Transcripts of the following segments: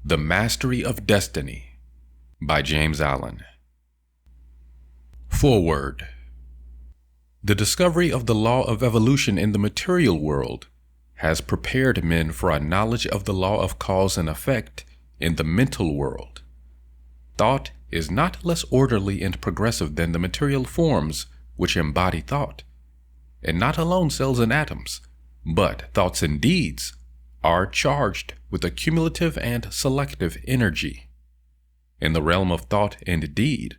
The Mastery of Destiny by James Allen. Foreword. The discovery of the law of evolution in the material world has prepared men for a knowledge of the law of cause and effect in the mental world. Thought is not less orderly and progressive than the material forms which embody thought, and not alone cells and atoms, but thoughts and deeds are charged with a cumulative and selective energy. In the realm of thought and deed,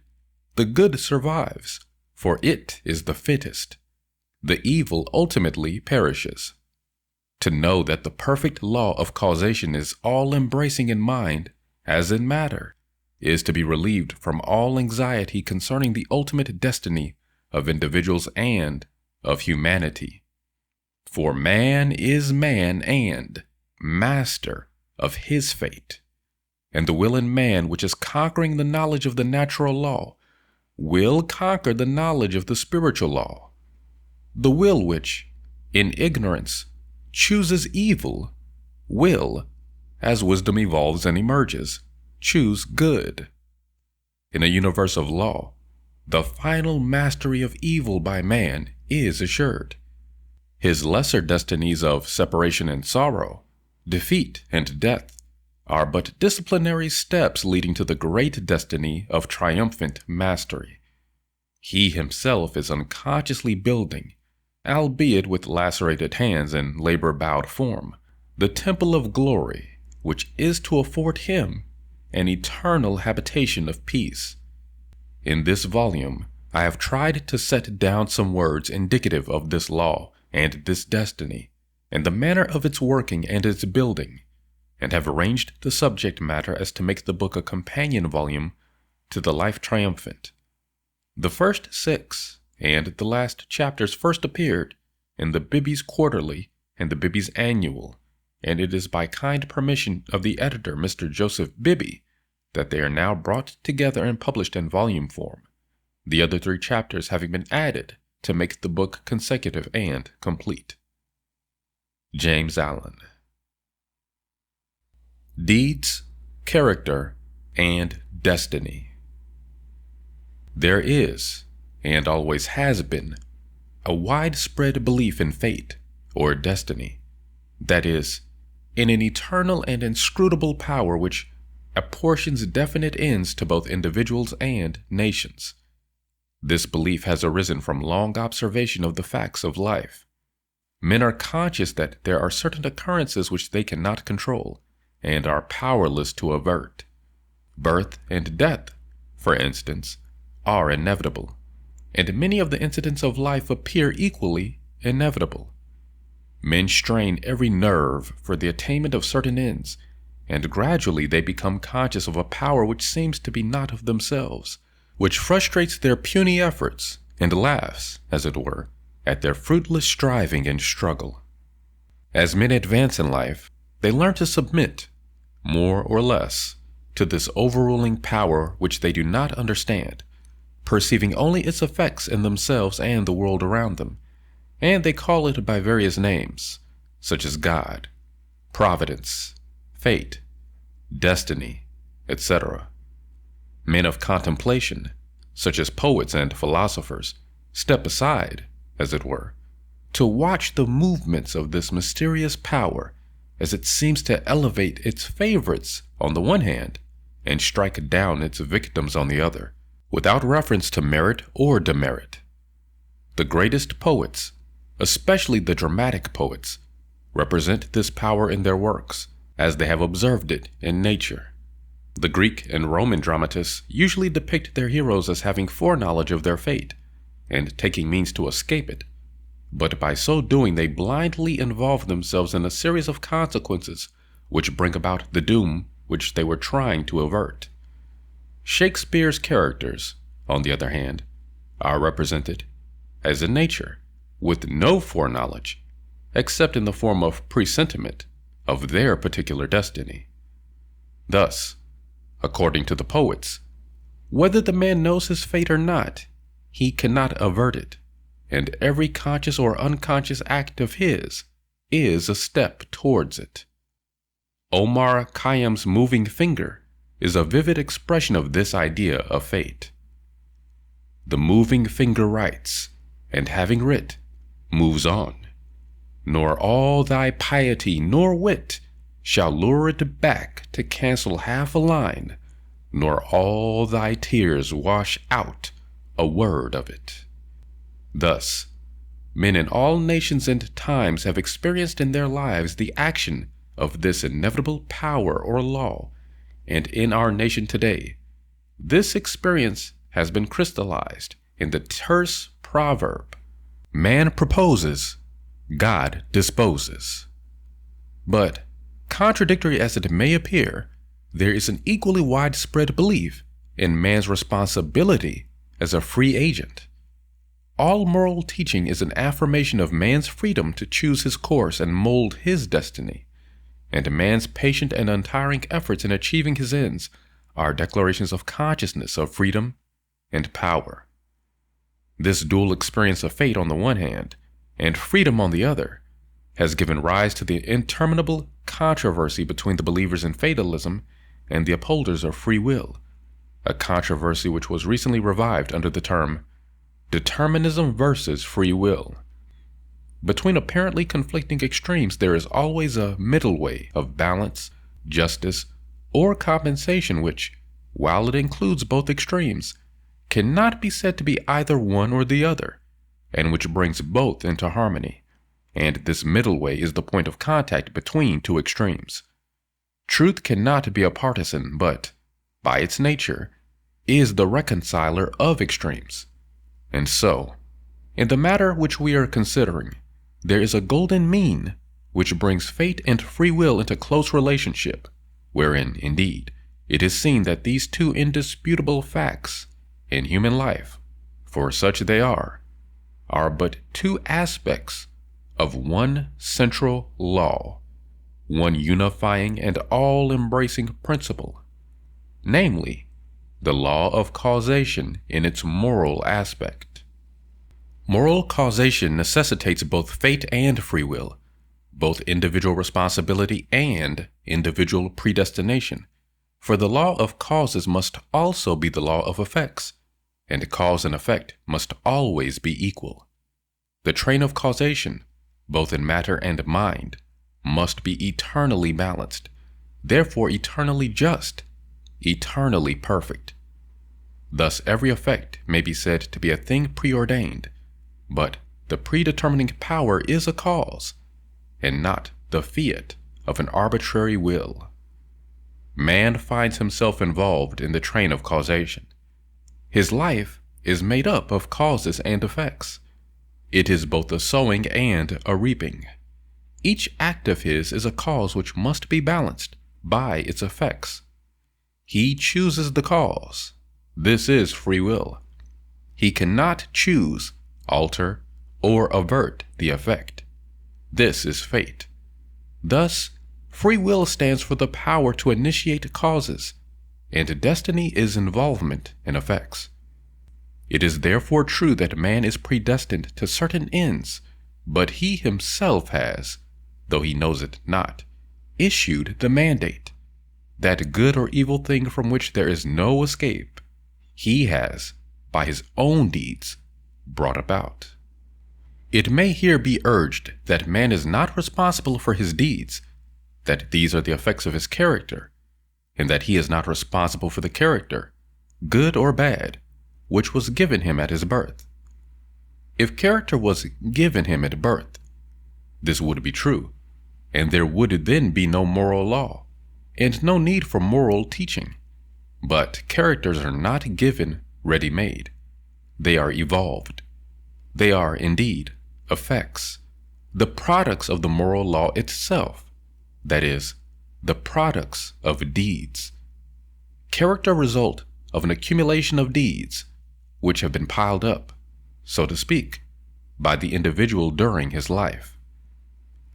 the good survives, for it is the fittest. The evil ultimately perishes. To know that the perfect law of causation is all-embracing in mind, as in matter, is to be relieved from all anxiety concerning the ultimate destiny of individuals and of humanity. For man is man and master of his fate, and the will in man which is conquering the knowledge of the natural law will conquer the knowledge of the spiritual law. The will which, in ignorance, chooses evil will, as wisdom evolves and emerges, choose good. In a universe of law, the final mastery of evil by man is assured. His lesser destinies of separation and sorrow, defeat and death, are but disciplinary steps leading to the great destiny of triumphant mastery. He himself is unconsciously building, albeit with lacerated hands and labor-bowed form, the temple of glory, which is to afford him an eternal habitation of peace. In this volume, I have tried to set down some words indicative of this law and this destiny, and the manner of its working and its building, and have arranged the subject matter as to make the book a companion volume to the Life Triumphant. The first 6 and the last chapters first appeared in the Bibby's Quarterly and the Bibby's Annual, and it is by kind permission of the editor, Mr. Joseph Bibby, that they are now brought together and published in volume form, the other 3 chapters having been added to make the book consecutive and complete. James Allen. Deeds, Character, and Destiny. There is, and always has been, a widespread belief in fate, or destiny, that is, in an eternal and inscrutable power which apportions definite ends to both individuals and nations. This belief has arisen from long observation of the facts of life. Men are conscious that there are certain occurrences which they cannot control and are powerless to avert. Birth and death, for instance, are inevitable, and many of the incidents of life appear equally inevitable. Men strain every nerve for the attainment of certain ends, and gradually they become conscious of a power which seems to be not of themselves, which frustrates their puny efforts and laughs, as it were, at their fruitless striving and struggle. As men advance in life, they learn to submit, more or less, to this overruling power which they do not understand, perceiving only its effects in themselves and the world around them, and they call it by various names, such as God, Providence, Fate, Destiny, etc. Men of contemplation, such as poets and philosophers, step aside, as it were, to watch the movements of this mysterious power as it seems to elevate its favorites on the one hand and strike down its victims on the other, without reference to merit or demerit. The greatest poets, especially the dramatic poets, represent this power in their works, as they have observed it in nature. The Greek and Roman dramatists usually depict their heroes as having foreknowledge of their fate and taking means to escape it, but by so doing they blindly involve themselves in a series of consequences which bring about the doom which they were trying to avert. Shakespeare's characters, on the other hand, are represented, as in nature, with no foreknowledge, except in the form of presentiment of their particular destiny. Thus, according to the poets, whether the man knows his fate or not, he cannot avert it, and every conscious or unconscious act of his is a step towards it. Omar Khayyam's moving finger is a vivid expression of this idea of fate. The moving finger writes, and having writ, moves on. Nor all thy piety nor wit shall lure it back to cancel half a line, nor all thy tears wash out a word of it. Thus, men in all nations and times have experienced in their lives the action of this inevitable power or law, and in our nation today, this experience has been crystallized in the terse proverb, "Man proposes, God disposes." But, contradictory as it may appear, there is an equally widespread belief in man's responsibility as a free agent. All moral teaching is an affirmation of man's freedom to choose his course and mold his destiny, and man's patient and untiring efforts in achieving his ends are declarations of consciousness of freedom and power. This dual experience of fate on the one hand, and freedom on the other, has given rise to the interminable controversy between the believers in fatalism and the upholders of free will, a controversy which was recently revived under the term determinism versus free will. Between apparently conflicting extremes, there is always a middle way of balance, justice, or compensation which, while it includes both extremes, cannot be said to be either one or the other, and which brings both into harmony. And this middle way is the point of contact between two extremes. Truth cannot be a partisan, but, by its nature, is the reconciler of extremes. And so, in the matter which we are considering, there is a golden mean which brings fate and free will into close relationship, wherein, indeed, it is seen that these two indisputable facts in human life, for such they are but two aspects of one central law, one unifying and all-embracing principle, namely, the law of causation in its moral aspect. Moral causation necessitates both fate and free will, both individual responsibility and individual predestination, for the law of causes must also be the law of effects, and cause and effect must always be equal. The train of causation, both in matter and mind, must be eternally balanced, therefore eternally just, eternally perfect. Thus every effect may be said to be a thing preordained, but the predetermining power is a cause, and not the fiat of an arbitrary will. Man finds himself involved in the train of causation. His life is made up of causes and effects. It is both a sowing and a reaping. Each act of his is a cause which must be balanced by its effects. He chooses the cause. This is free will. He cannot choose, alter, or avert the effect. This is fate. Thus, free will stands for the power to initiate causes, and destiny is involvement in effects. It is therefore true that man is predestined to certain ends, but he himself has, though he knows it not, issued the mandate. That good or evil thing from which there is no escape, he has, by his own deeds, brought about. It may here be urged that man is not responsible for his deeds, that these are the effects of his character, and that he is not responsible for the character, good or bad, which was given him at his birth. If character was given him at birth, this would be true, and there would then be no moral law, and no need for moral teaching. But characters are not given ready-made. They are evolved. They are, indeed, effects, the products of the moral law itself, that is, the products of deeds. Character result of an accumulation of deeds, which have been piled up, so to speak, by the individual during his life.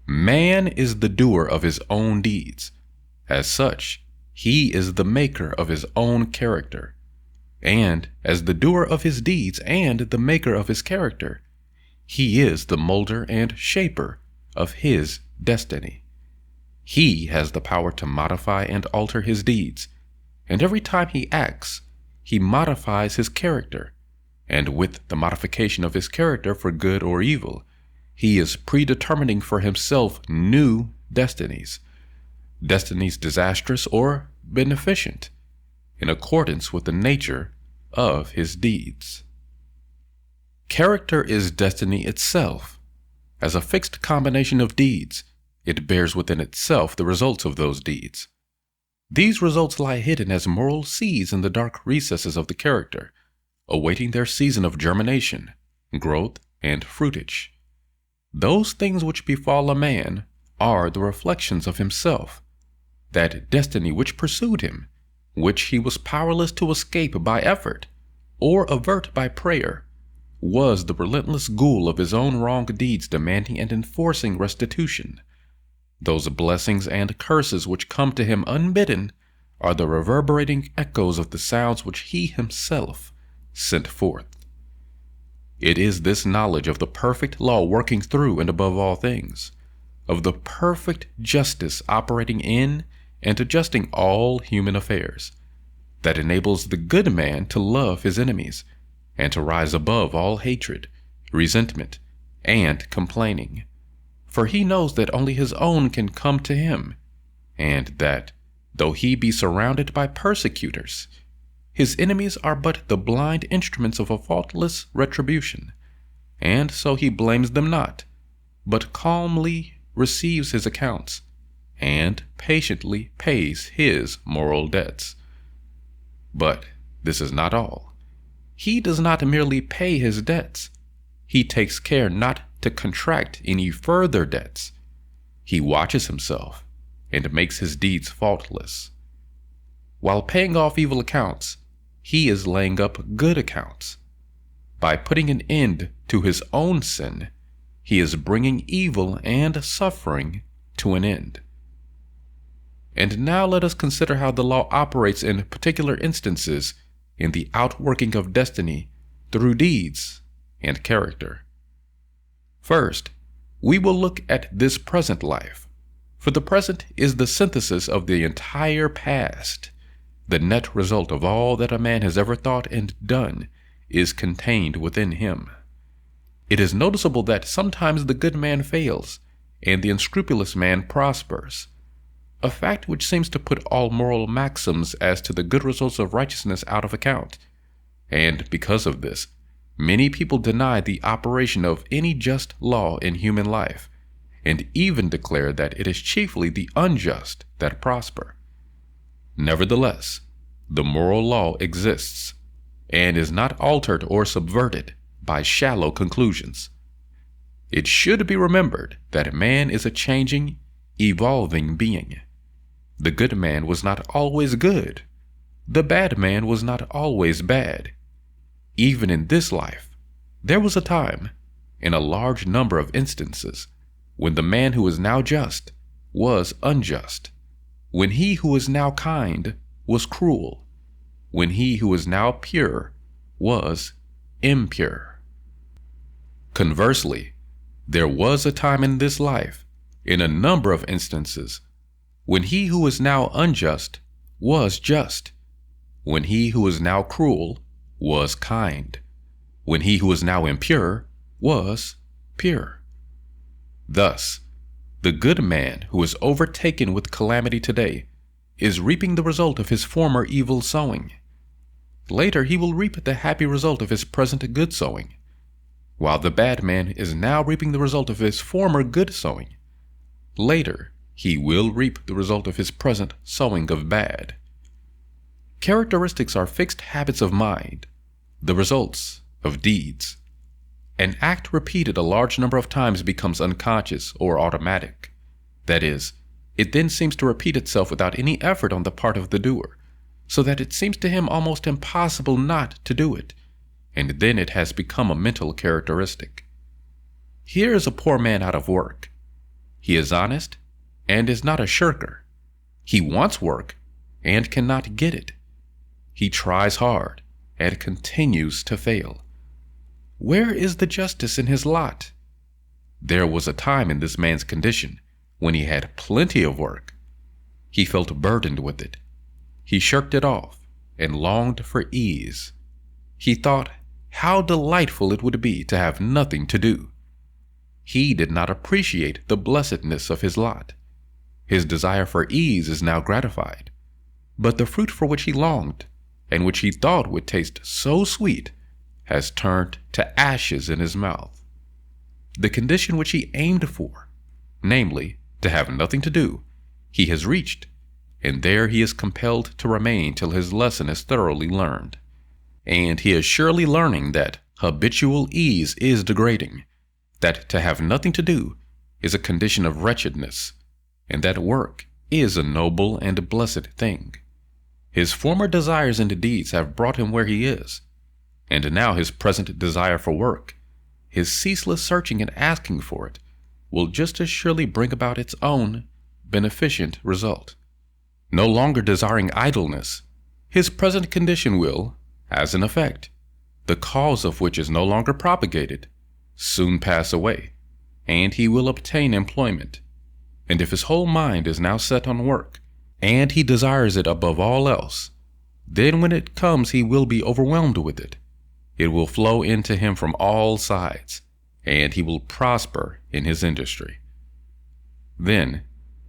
Man is the doer of his own deeds. As such, he is the maker of his own character, and as the doer of his deeds and the maker of his character, he is the molder and shaper of his destiny. He has the power to modify and alter his deeds, and every time he acts, he modifies his character, and with the modification of his character for good or evil, he is predetermining for himself new destinies disastrous or beneficent, in accordance with the nature of his deeds. Character is destiny itself. As a fixed combination of deeds, it bears within itself the results of those deeds. These results lie hidden as moral seeds in the dark recesses of the character, awaiting their season of germination, growth, and fruitage. Those things which befall a man are the reflections of himself, that destiny which pursued him, which he was powerless to escape by effort or avert by prayer, was the relentless ghoul of his own wrong deeds demanding and enforcing restitution. Those blessings and curses which come to him unbidden are the reverberating echoes of the sounds which he himself sent forth. It is this knowledge of the perfect law working through and above all things, of the perfect justice operating in and adjusting all human affairs, that enables the good man to love his enemies and to rise above all hatred, resentment, and complaining. For he knows that only his own can come to him, and that, though he be surrounded by persecutors, his enemies are but the blind instruments of a faultless retribution, and so he blames them not, but calmly receives his accounts, and patiently pays his moral debts. But this is not all. He does not merely pay his debts. He takes care not to contract any further debts. He watches himself and makes his deeds faultless. While paying off evil accounts, he is laying up good accounts. By putting an end to his own sin, he is bringing evil and suffering to an end. And now let us consider how the law operates in particular instances in the outworking of destiny through deeds and character. First, we will look at this present life, for the present is the synthesis of the entire past. The net result of all that a man has ever thought and done is contained within him. It is noticeable that sometimes the good man fails and the unscrupulous man prospers, a fact which seems to put all moral maxims as to the good results of righteousness out of account. And because of this, many people deny the operation of any just law in human life, and even declare that it is chiefly the unjust that prosper. Nevertheless, the moral law exists, and is not altered or subverted by shallow conclusions. It should be remembered that man is a changing, evolving being. The good man was not always good. The bad man was not always bad. Even in this life, there was a time, in a large number of instances, when the man who is now just was unjust, when he who is now kind was cruel, when he who is now pure was impure. Conversely, there was a time in this life, in a number of instances, when he who is now unjust was just, when he who is now cruel was kind, when he who is now impure was pure. Thus, the good man who is overtaken with calamity today is reaping the result of his former evil sowing. Later he will reap the happy result of his present good sowing, while the bad man is now reaping the result of his former good sowing. Later he will reap the result of his present sowing of bad. Characteristics are fixed habits of mind, the results of deeds. An act repeated a large number of times becomes unconscious or automatic. That is, it then seems to repeat itself without any effort on the part of the doer, so that it seems to him almost impossible not to do it, and then it has become a mental characteristic. Here is a poor man out of work. He is honest and is not a shirker. He wants work and cannot get it. He tries hard and continues to fail. Where is the justice in his lot? There was a time in this man's condition when he had plenty of work, he felt burdened with it. He shirked it off and longed for ease. He thought how delightful it would be to have nothing to do. He did not appreciate the blessedness of his lot. His desire for ease is now gratified, but the fruit for which he longed and which he thought would taste so sweet has turned to ashes in his mouth. The condition which he aimed for, namely, to have nothing to do, he has reached, and there he is compelled to remain till his lesson is thoroughly learned. And he is surely learning that habitual ease is degrading, that to have nothing to do is a condition of wretchedness, and that work is a noble and blessed thing. His former desires and deeds have brought him where he is, and now his present desire for work, his ceaseless searching and asking for it, will just as surely bring about its own beneficent result. No longer desiring idleness, his present condition will, as an effect, the cause of which is no longer propagated, soon pass away, and he will obtain employment. And if his whole mind is now set on work, and he desires it above all else, then when it comes he will be overwhelmed with it. It will flow into him from all sides, and he will prosper in his industry. Then,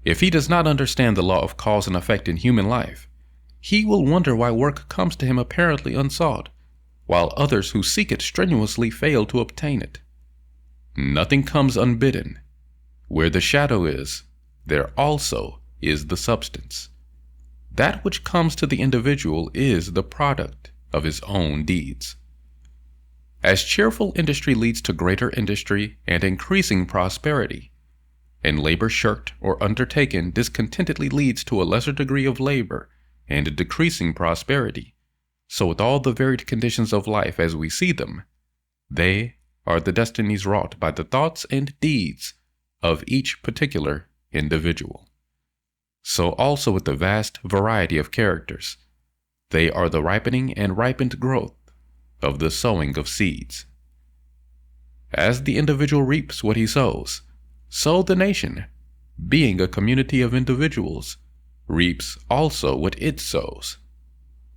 if he does not understand the law of cause and effect in human life, he will wonder why work comes to him apparently unsought, while others who seek it strenuously fail to obtain it. Nothing comes unbidden. Where the shadow is, there also is the substance. That which comes to the individual is the product of his own deeds. As cheerful industry leads to greater industry and increasing prosperity, and labor shirked or undertaken discontentedly leads to a lesser degree of labor and decreasing prosperity, so with all the varied conditions of life as we see them, they are the destinies wrought by the thoughts and deeds of each particular individual. So also with the vast variety of characters, they are the ripening and ripened growth of the sowing of seeds. As the individual reaps what he sows, so the nation, being a community of individuals, reaps also what it sows.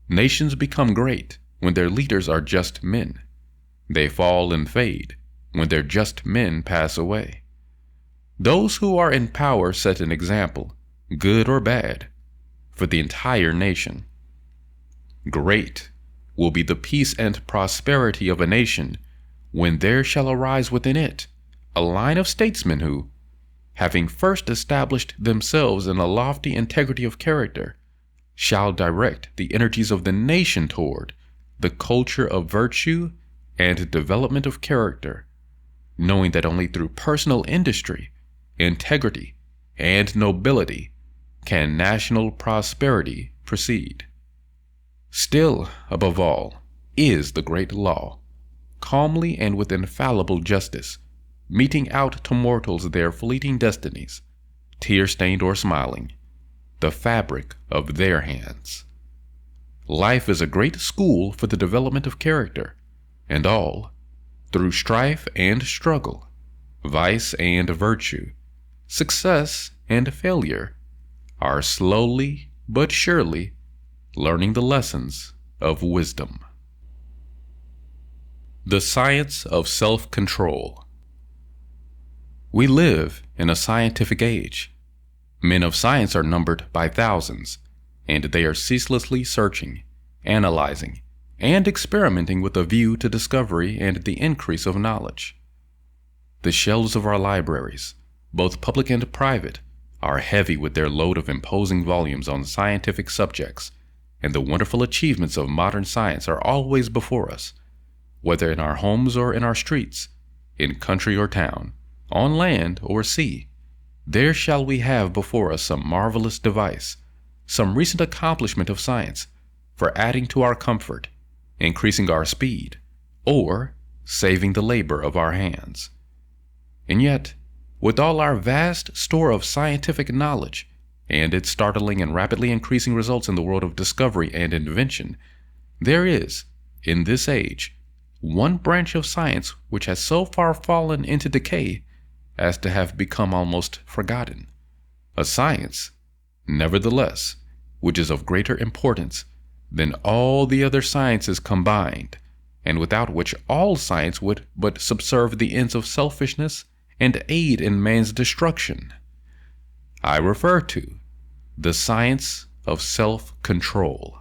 Nations become great when their leaders are just men. They fall and fade when their just men pass away. Those who are in power set an example, good or bad, for the entire nation. Great will be the peace and prosperity of a nation when there shall arise within it a line of statesmen who, having first established themselves in a lofty integrity of character, shall direct the energies of the nation toward the culture of virtue and development of character, knowing that only through personal industry, integrity, and nobility can national prosperity proceed. Still, above all, is the great law, calmly and with infallible justice, meting out to mortals their fleeting destinies, tear-stained or smiling, the fabric of their hands. Life is a great school for the development of character, and all, through strife and struggle, vice and virtue, success and failure, are slowly but surely learning the lessons of wisdom. The science of self-control. We live in a scientific age. Men of science are numbered by thousands, and they are ceaselessly searching, analyzing, and experimenting with a view to discovery and the increase of knowledge. The shelves of our libraries, both public and private, are heavy with their load of imposing volumes on scientific subjects, and the wonderful achievements of modern science are always before us, whether in our homes or in our streets, in country or town, on land or sea. There shall we have before us some marvelous device, some recent accomplishment of science, for adding to our comfort, increasing our speed, or saving the labor of our hands. And yet, with all our vast store of scientific knowledge, and its startling and rapidly increasing results in the world of discovery and invention, there is, in this age, one branch of science which has so far fallen into decay as to have become almost forgotten. a science, nevertheless, which is of greater importance than all the other sciences combined, and without which all science would but subserve the ends of selfishness and aid in man's destruction. I refer to the science of self-control.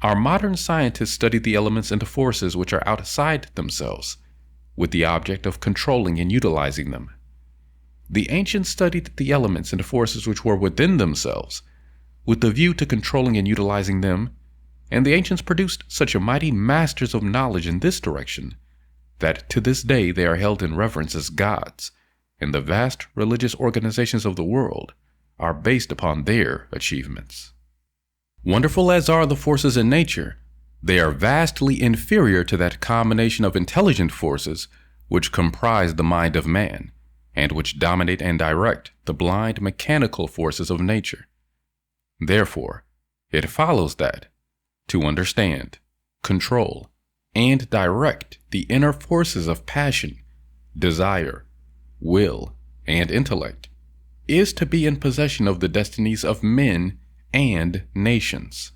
Our modern scientists study the elements and forces which are outside themselves, with the object of controlling and utilizing them. The ancients studied the elements and forces which were within themselves, with the view to controlling and utilizing them, and the ancients produced such mighty masters of knowledge in this direction that to this day they are held in reverence as gods, and the vast religious organizations of the world are based upon their achievements. Wonderful as are the forces in nature, they are vastly inferior to that combination of intelligent forces which comprise the mind of man, and which dominate and direct the blind mechanical forces of nature. Therefore, it follows that, to understand, control, and direct the inner forces of passion, desire, will, and intellect, is to be in possession of the destinies of men and nations.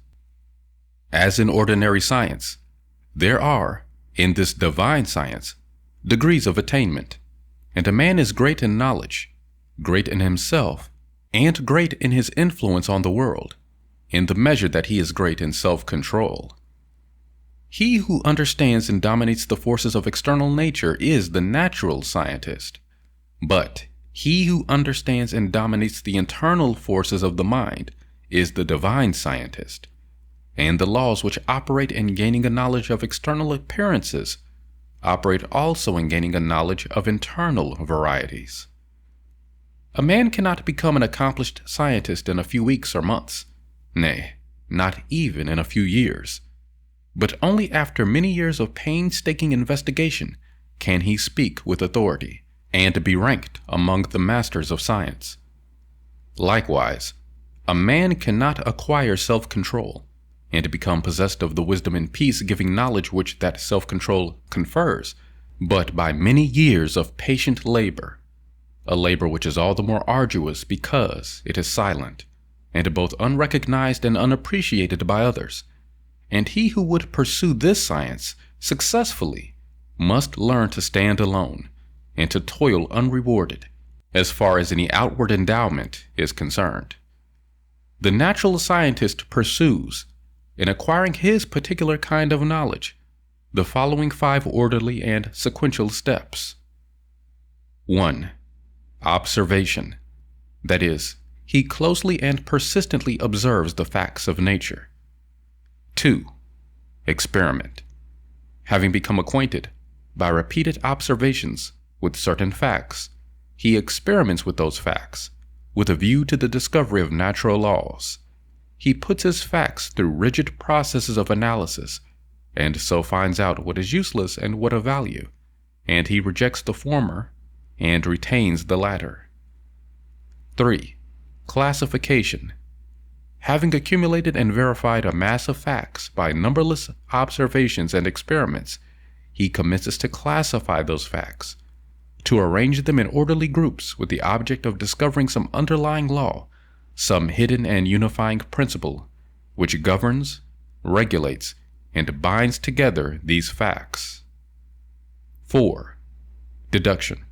As in ordinary science, there are, in this divine science, degrees of attainment, and a man is great in knowledge, great in himself, and great in his influence on the world, in the measure that he is great in self-control. He who understands and dominates the forces of external nature is the natural scientist, but he who understands and dominates the internal forces of the mind is the divine scientist, and the laws which operate in gaining a knowledge of external appearances operate also in gaining a knowledge of internal varieties. A man cannot become an accomplished scientist in a few weeks or months, nay, not even in a few years, but only after many years of painstaking investigation can he speak with authority and be ranked among the masters of science. Likewise, a man cannot acquire self-control and become possessed of the wisdom and peace-giving knowledge which that self-control confers, but by many years of patient labor, a labor which is all the more arduous because it is silent, and both unrecognized and unappreciated by others. And he who would pursue this science successfully must learn to stand alone and to toil unrewarded as far as any outward endowment is concerned. The natural scientist pursues, in acquiring his particular kind of knowledge, the following 5 orderly and sequential steps. 1. Observation. That is, he closely and persistently observes the facts of nature. 2. Experiment. Having become acquainted, by repeated observations, with certain facts, he experiments with those facts, with a view to the discovery of natural laws. He puts his facts through rigid processes of analysis, and so finds out what is useless and what of value, and he rejects the former and retains the latter. 3. Classification. Having accumulated and verified a mass of facts by numberless observations and experiments, he commences to classify those facts, to arrange them in orderly groups with the object of discovering some underlying law, some hidden and unifying principle, which governs, regulates, and binds together these facts. 4. Deduction.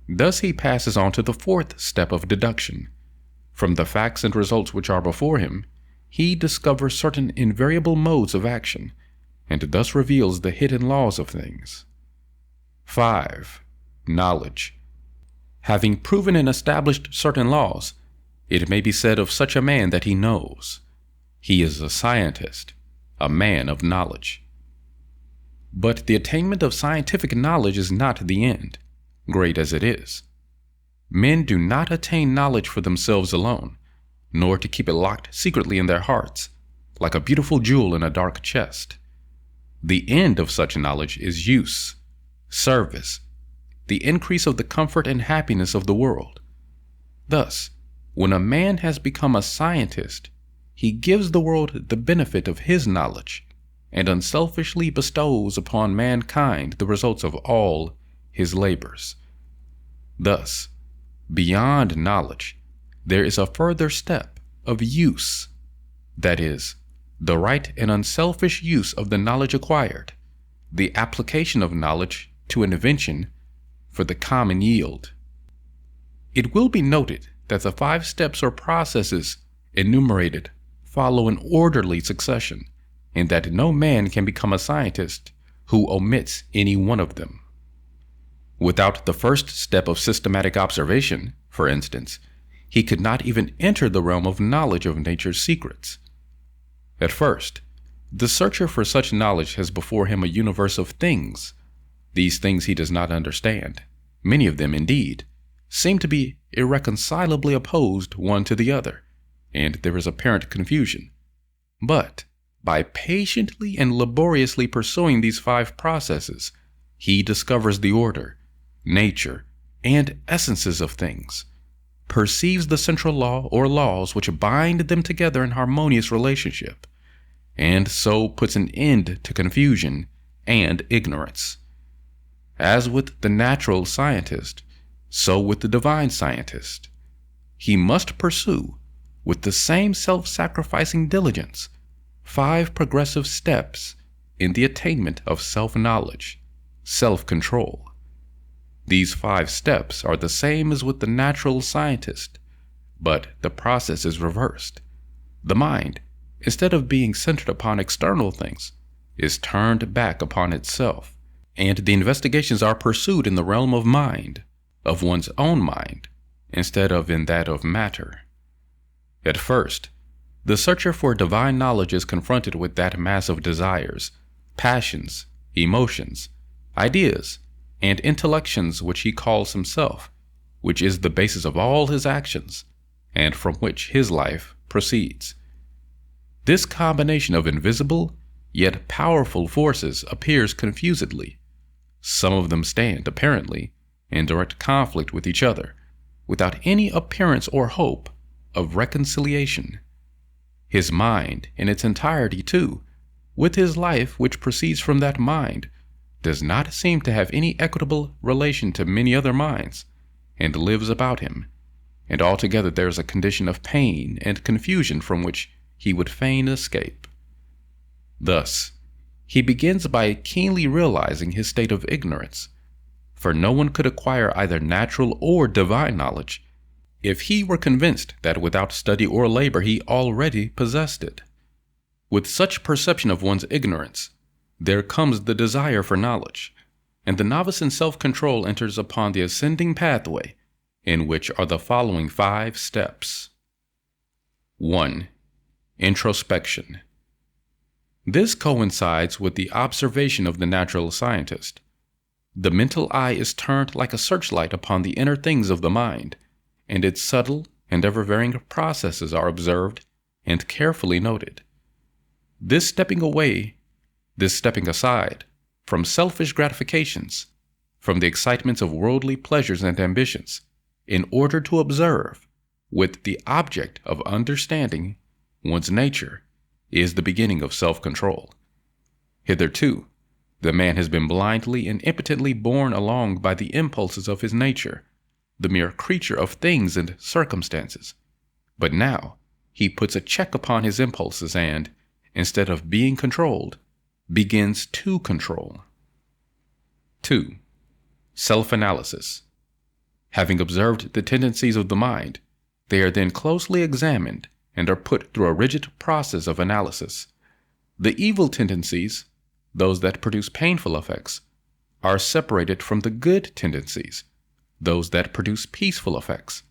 Thus he passes on to the 4th step of deduction. From the facts and results which are before him, he discovers certain invariable modes of action, and thus reveals the hidden laws of things. 5. Knowledge. Having proven and established certain laws, it may be said of such a man that he knows. He is a scientist, a man of knowledge. But the attainment of scientific knowledge is not the end, great as it is. Men do not attain knowledge for themselves alone, nor to keep it locked secretly in their hearts, like a beautiful jewel in a dark chest. The end of such knowledge is use, service, the increase of the comfort and happiness of the world. Thus, when a man has become a scientist, he gives the world the benefit of his knowledge, and unselfishly bestows upon mankind the results of all his labors. Thus, beyond knowledge, there is a further step of use, that is, the right and unselfish use of the knowledge acquired, the application of knowledge to an invention for the common yield. It will be noted that the 5 steps or processes enumerated follow an orderly succession, and that no man can become a scientist who omits any one of them. Without the first step of systematic observation, for instance, he could not even enter the realm of knowledge of nature's secrets. At first, the searcher for such knowledge has before him a universe of things. These things he does not understand. Many of them, indeed, seem to be irreconcilably opposed one to the other, and there is apparent confusion. But by patiently and laboriously pursuing these 5 processes, he discovers the order, nature, and essences of things, perceives the central law or laws which bind them together in harmonious relationship, and so puts an end to confusion and ignorance. As with the natural scientist, so with the divine scientist, he must pursue, with the same self-sacrificing diligence, 5 progressive steps in the attainment of self-knowledge, self-control. These 5 steps are the same as with the natural scientist, but the process is reversed. The mind, instead of being centered upon external things, is turned back upon itself, and the investigations are pursued in the realm of mind, of one's own mind, instead of in that of matter. At first, the searcher for divine knowledge is confronted with that mass of desires, passions, emotions, ideas, and intellections which he calls himself, which is the basis of all his actions, and from which his life proceeds. This combination of invisible yet powerful forces appears confusedly. Some of them stand, apparently, in direct conflict with each other, without any appearance or hope of reconciliation. His mind, in its entirety too, with his life which proceeds from that mind, does not seem to have any equitable relation to many other minds, and lives about him, and altogether there is a condition of pain and confusion from which he would fain escape. Thus, he begins by keenly realizing his state of ignorance, for no one could acquire either natural or divine knowledge if he were convinced that without study or labor he already possessed it. With such perception of one's ignorance, there comes the desire for knowledge, and the novice in self-control enters upon the ascending pathway, in which are the following 5 steps. 1. Introspection. This coincides with the observation of the natural scientist. The mental eye is turned like a searchlight upon the inner things of the mind, and its subtle and ever-varying processes are observed and carefully noted. This stepping aside from selfish gratifications, from the excitements of worldly pleasures and ambitions, in order to observe, with the object of understanding one's nature, is the beginning of self-control. Hitherto, the man has been blindly and impotently borne along by the impulses of his nature, the mere creature of things and circumstances. But now he puts a check upon his impulses and, instead of being controlled, begins to control. 2. Self-analysis. Having observed the tendencies of the mind, they are then closely examined and are put through a rigid process of analysis. The evil tendencies, those that produce painful effects, are separated from the good tendencies, those that produce peaceful effects.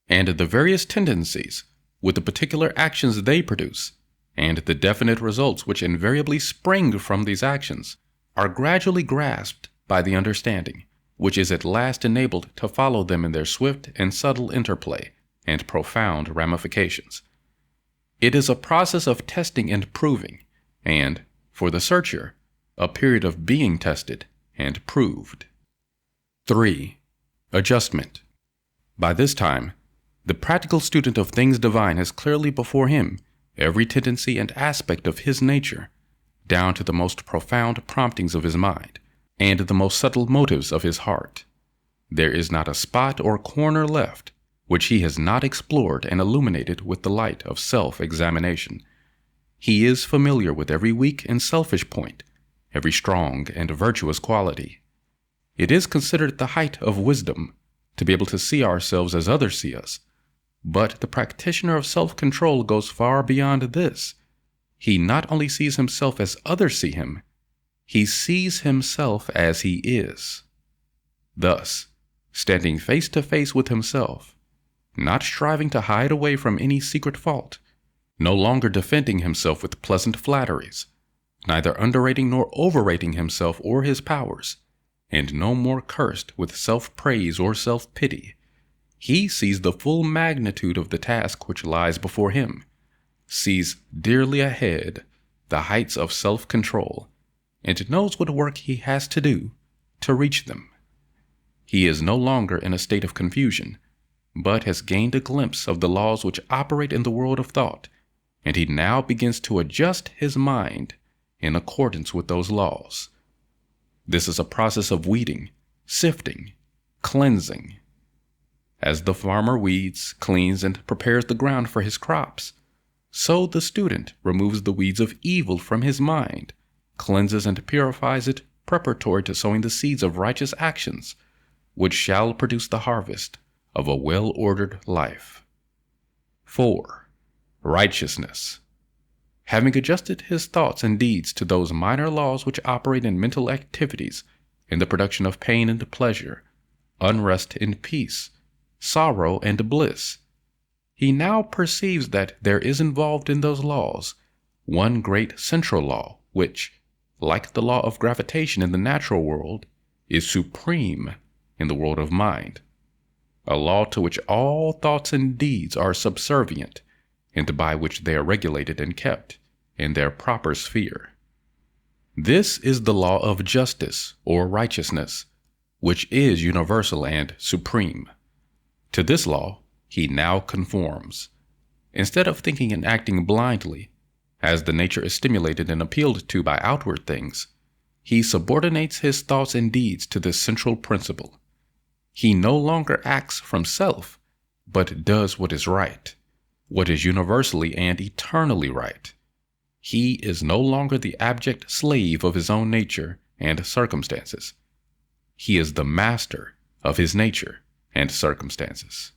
And the various tendencies, with the particular actions they produce, and the definite results which invariably spring from these actions, are gradually grasped by the understanding, which is at last enabled to follow them in their swift and subtle interplay and profound ramifications. It is a process of testing and proving, and, for the searcher, a period of being tested and proved. 3. Adjustment. By this time, the practical student of things divine has clearly before him every tendency and aspect of his nature, down to the most profound promptings of his mind, and the most subtle motives of his heart. There is not a spot or corner left which he has not explored and illuminated with the light of self-examination. He is familiar with every weak and selfish point, every strong and virtuous quality. It is considered the height of wisdom to be able to see ourselves as others see us, but the practitioner of self-control goes far beyond this. He not only sees himself as others see him, he sees himself as he is. Thus, standing face to face with himself, not striving to hide away from any secret fault, no longer defending himself with pleasant flatteries, neither underrating nor overrating himself or his powers, and no more cursed with self-praise or self-pity, he sees the full magnitude of the task which lies before him, sees dearly ahead the heights of self-control, and knows what work he has to do to reach them. He is no longer in a state of confusion, but has gained a glimpse of the laws which operate in the world of thought, and he now begins to adjust his mind in accordance with those laws. This is a process of weeding, sifting, cleansing. As the farmer weeds, cleans, and prepares the ground for his crops, so the student removes the weeds of evil from his mind, cleanses and purifies it preparatory to sowing the seeds of righteous actions, which shall produce the harvest of a well-ordered life. 4. Righteousness. Having adjusted his thoughts and deeds to those minor laws which operate in mental activities in the production of pain and pleasure, unrest and peace, sorrow and bliss, he now perceives that there is involved in those laws one great central law which, like the law of gravitation in the natural world, is supreme in the world of mind, a law to which all thoughts and deeds are subservient, and by which they are regulated and kept in their proper sphere. This is the law of justice or righteousness, which is universal and supreme. To this law he now conforms. Instead of thinking and acting blindly, as the nature is stimulated and appealed to by outward things, he subordinates his thoughts and deeds to this central principle. He no longer acts from self, but does what is right, what is universally and eternally right. He is no longer the abject slave of his own nature and circumstances. He is the master of his nature and circumstances.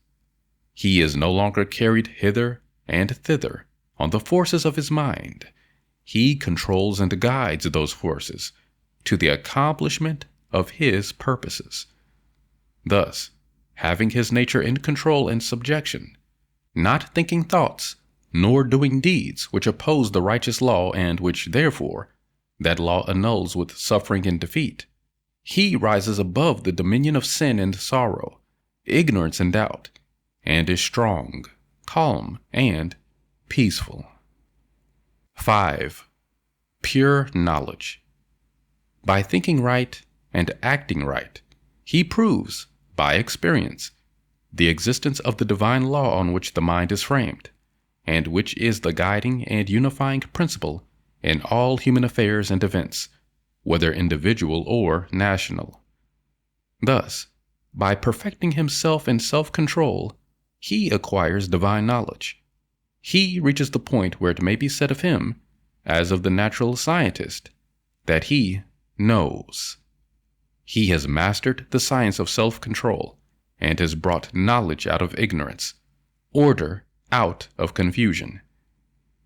He is no longer carried hither and thither on the forces of his mind. He controls and guides those forces to the accomplishment of his purposes. Thus, having his nature in control and subjection, not thinking thoughts, nor doing deeds which oppose the righteous law and which, therefore, that law annuls with suffering and defeat, he rises above the dominion of sin and sorrow, ignorance and doubt, and is strong, calm, and peaceful. 5. Pure knowledge. By thinking right and acting right, he proves, by experience, the existence of the divine law on which the mind is framed, and which is the guiding and unifying principle in all human affairs and events, whether individual or national. Thus, by perfecting himself in self-control, he acquires divine knowledge. He reaches the point where it may be said of him, as of the natural scientist, that he knows. He has mastered the science of self-control and has brought knowledge out of ignorance, order out of confusion.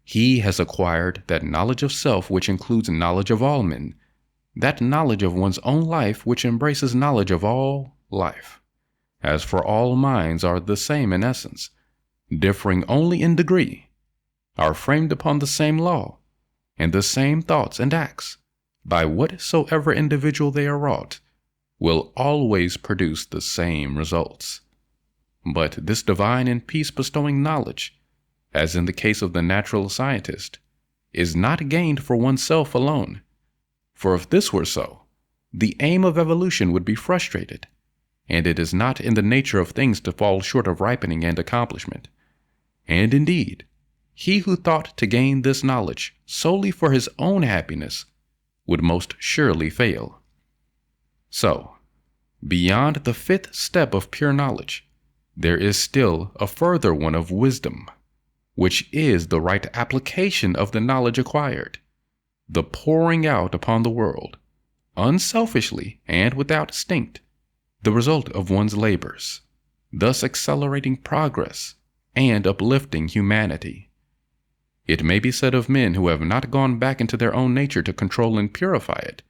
He has acquired that knowledge of self which includes knowledge of all men, that knowledge of one's own life which embraces knowledge of all life, as for all minds are the same in essence, differing only in degree, are framed upon the same law, and the same thoughts and acts, by whatsoever individual they are wrought, will always produce the same results. But this divine and peace-bestowing knowledge, as in the case of the natural scientist, is not gained for oneself alone. For if this were so, the aim of evolution would be frustrated, and it is not in the nature of things to fall short of ripening and accomplishment. And indeed, he who thought to gain this knowledge solely for his own happiness would most surely fail. So, beyond the 5th step of pure knowledge, there is still a further one of wisdom, which is the right application of the knowledge acquired, the pouring out upon the world, unselfishly and without stint, the result of one's labors, thus accelerating progress and uplifting humanity. It may be said of men who have not gone back into their own nature to control and purify it,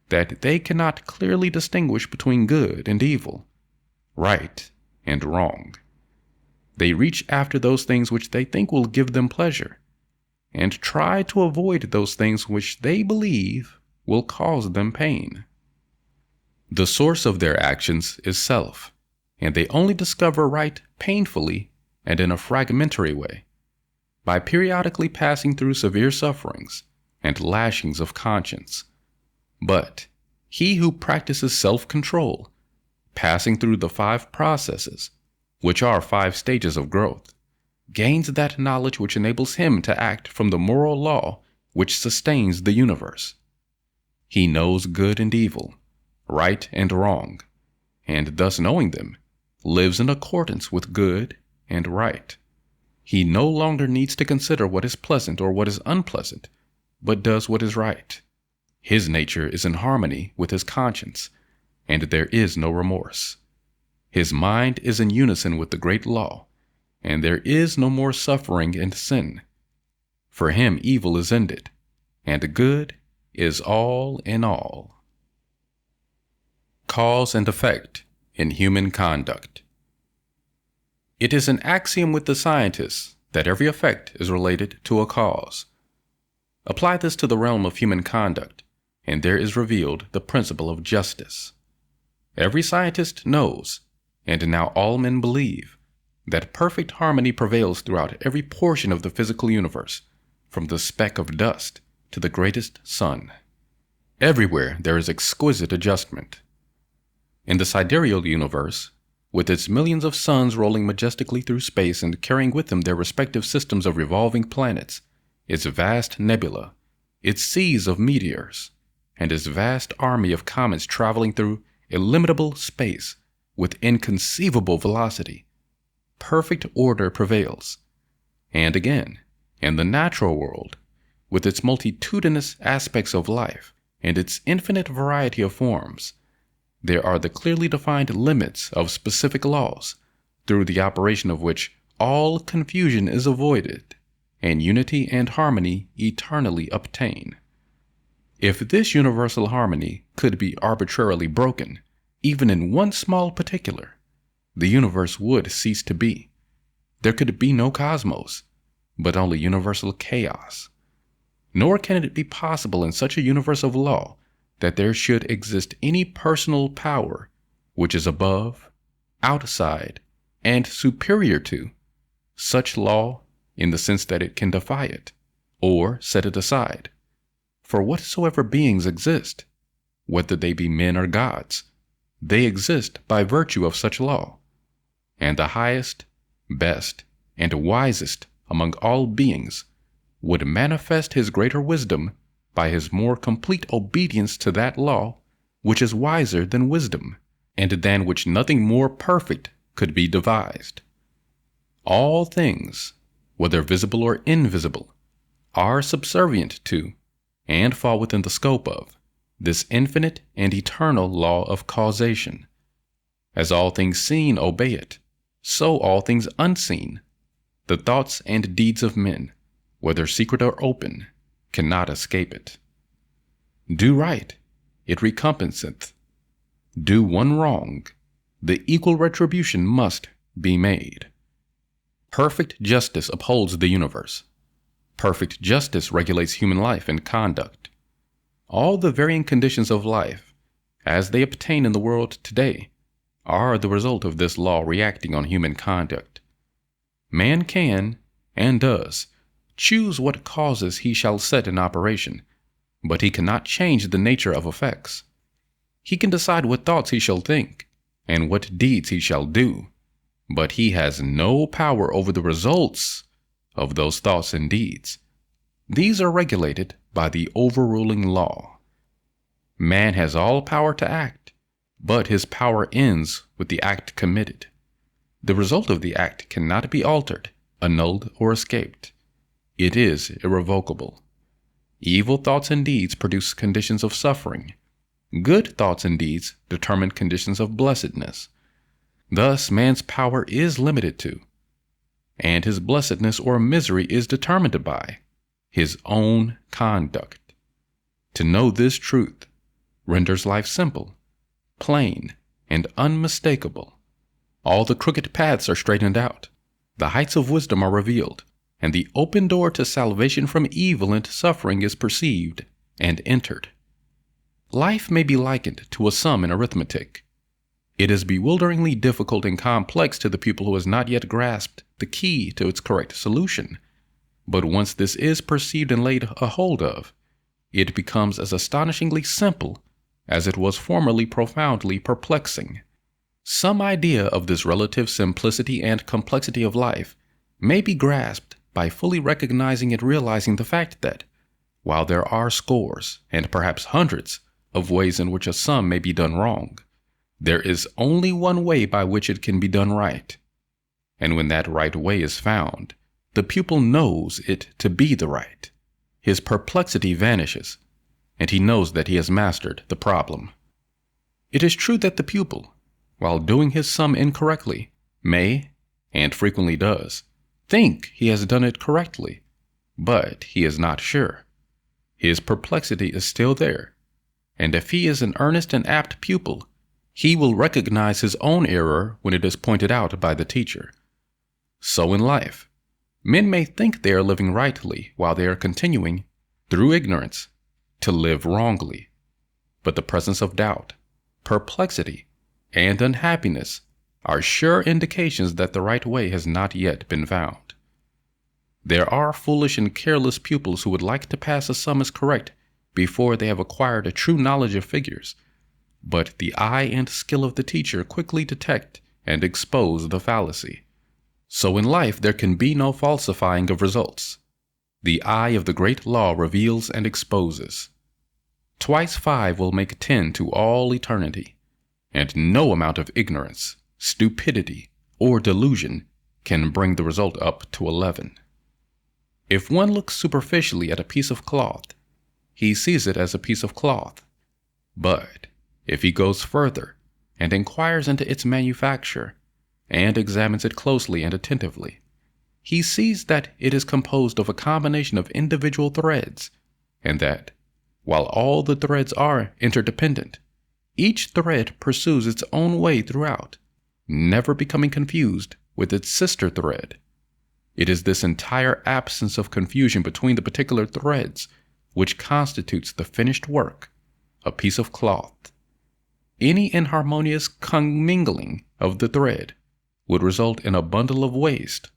that they cannot clearly distinguish between good and evil, right and wrong. They reach after those things which they think will give them pleasure, and try to avoid those things which they believe will cause them pain. The source of their actions is self, and they only discover right painfully and in a fragmentary way, by periodically passing through severe sufferings and lashings of conscience. But he who practices self-control, passing through the 5 processes, which are 5 stages of growth, gains that knowledge which enables him to act from the moral law which sustains the universe. He knows good and evil, right and wrong, and thus knowing them, lives in accordance with good and right. He no longer needs to consider what is pleasant or what is unpleasant, but does what is right. His nature is in harmony with his conscience, and there is no remorse. His mind is in unison with the great law, and there is no more suffering and sin. For him evil is ended, and good is all in all. Cause and effect in human conduct. It is an axiom with the scientists that every effect is related to a cause. Apply this to the realm of human conduct, and there is revealed the principle of justice. Every scientist knows, and now all men believe, that perfect harmony prevails throughout every portion of the physical universe, from the speck of dust to the greatest sun. Everywhere there is exquisite adjustment. In the sidereal universe, with its millions of suns rolling majestically through space and carrying with them their respective systems of revolving planets, its vast nebula, its seas of meteors, and its vast army of comets traveling through illimitable space with inconceivable velocity, perfect order prevails. And again, in the natural world, with its multitudinous aspects of life and its infinite variety of forms, there are the clearly defined limits of specific laws, through the operation of which all confusion is avoided, and unity and harmony eternally obtain. If this universal harmony could be arbitrarily broken, even in one small particular, the universe would cease to be. There could be no cosmos, but only universal chaos. Nor can it be possible in such a universe of law that there should exist any personal power which is above, outside, and superior to such law in the sense that it can defy it, or set it aside. For whatsoever beings exist, whether they be men or gods, they exist by virtue of such law. And the highest, best, and wisest among all beings would manifest his greater wisdom by his more complete obedience to that law which is wiser than wisdom, and than which nothing more perfect could be devised. All things, whether visible or invisible, are subservient to, and fall within the scope of, this infinite and eternal law of causation. As all things seen obey it, so all things unseen, the thoughts and deeds of men, whether secret or open, cannot escape it. Do right, it recompenseth. Do one wrong, the equal retribution must be made. Perfect justice upholds the universe. Perfect justice regulates human life and conduct. All the varying conditions of life, as they obtain in the world today, are the result of this law reacting on human conduct. Man can, and does, choose what causes he shall set in operation, but he cannot change the nature of effects. He can decide what thoughts he shall think, and what deeds he shall do, but he has no power over the results of those thoughts and deeds. These are regulated by the overruling law. Man has all power to act, but his power ends with the act committed. The result of the act cannot be altered, annulled, or escaped. It is irrevocable. Evil thoughts and deeds produce conditions of suffering. Good thoughts and deeds determine conditions of blessedness. Thus, man's power is limited to, and his blessedness or misery is determined by, his own conduct. To know this truth renders life simple, plain, and unmistakable. All the crooked paths are straightened out, the heights of wisdom are revealed, and the open door to salvation from evil and suffering is perceived and entered. Life may be likened to a sum in arithmetic. It is bewilderingly difficult and complex to the pupil who has not yet grasped the key to its correct solution. But once this is perceived and laid a hold of, it becomes as astonishingly simple as it was formerly profoundly perplexing. Some idea of this relative simplicity and complexity of life may be grasped by fully recognizing and realizing the fact that, while there are scores and perhaps hundreds of ways in which a sum may be done wrong, there is only one way by which it can be done right. And when that right way is found, the pupil knows it to be the right. His perplexity vanishes, and he knows that he has mastered the problem. It is true that the pupil, while doing his sum incorrectly, may, and frequently does, think he has done it correctly, but he is not sure. His perplexity is still there, and if he is an earnest and apt pupil, he will recognize his own error when it is pointed out by the teacher. So in life, men may think they are living rightly while they are continuing, through ignorance, to live wrongly. But the presence of doubt, perplexity, and unhappiness are sure indications that the right way has not yet been found. There are foolish and careless pupils who would like to pass a sum as correct before they have acquired a true knowledge of figures, but the eye and skill of the teacher quickly detect and expose the fallacy. So in life there can be no falsifying of results. The eye of the great law reveals and exposes. Twice 5 will make 10 to all eternity, and no amount of ignorance, stupidity, or delusion can bring the result up to 11. If one looks superficially at a piece of cloth, he sees it as a piece of cloth. But if he goes further and inquires into its manufacture and examines it closely and attentively, he sees that it is composed of a combination of individual threads, and that, while all the threads are interdependent, each thread pursues its own way throughout, never becoming confused with its sister thread. It is this entire absence of confusion between the particular threads which constitutes the finished work, a piece of cloth. Any inharmonious commingling of the thread would result in a bundle of waste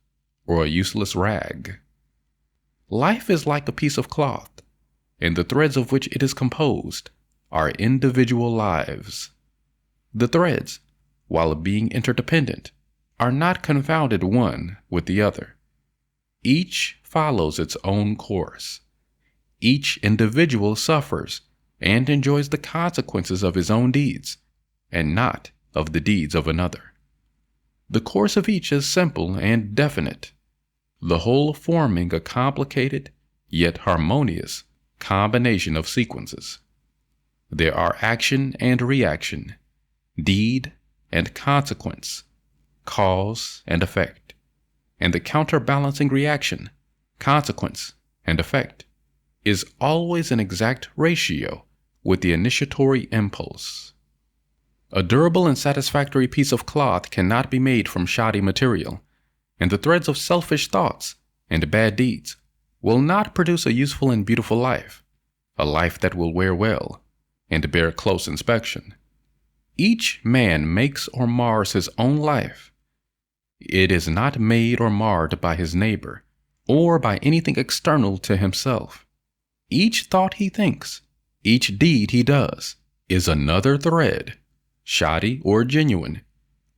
or a useless rag. Life is like a piece of cloth, and the threads of which it is composed are individual lives. The threads, while being interdependent, are not confounded one with the other. Each follows its own course. Each individual suffers and enjoys the consequences of his own deeds, and not of the deeds of another. The course of each is simple and definite, the whole forming a complicated yet harmonious combination of sequences. There are action and reaction, deed and consequence, cause and effect, and the counterbalancing reaction, consequence, and effect is always an exact ratio with the initiatory impulse. A durable and satisfactory piece of cloth cannot be made from shoddy material, and the threads of selfish thoughts and bad deeds will not produce a useful and beautiful life, a life that will wear well and bear close inspection. Each man makes or mars his own life. It is not made or marred by his neighbor or by anything external to himself. Each thought he thinks, each deed he does, is another thread, shoddy or genuine,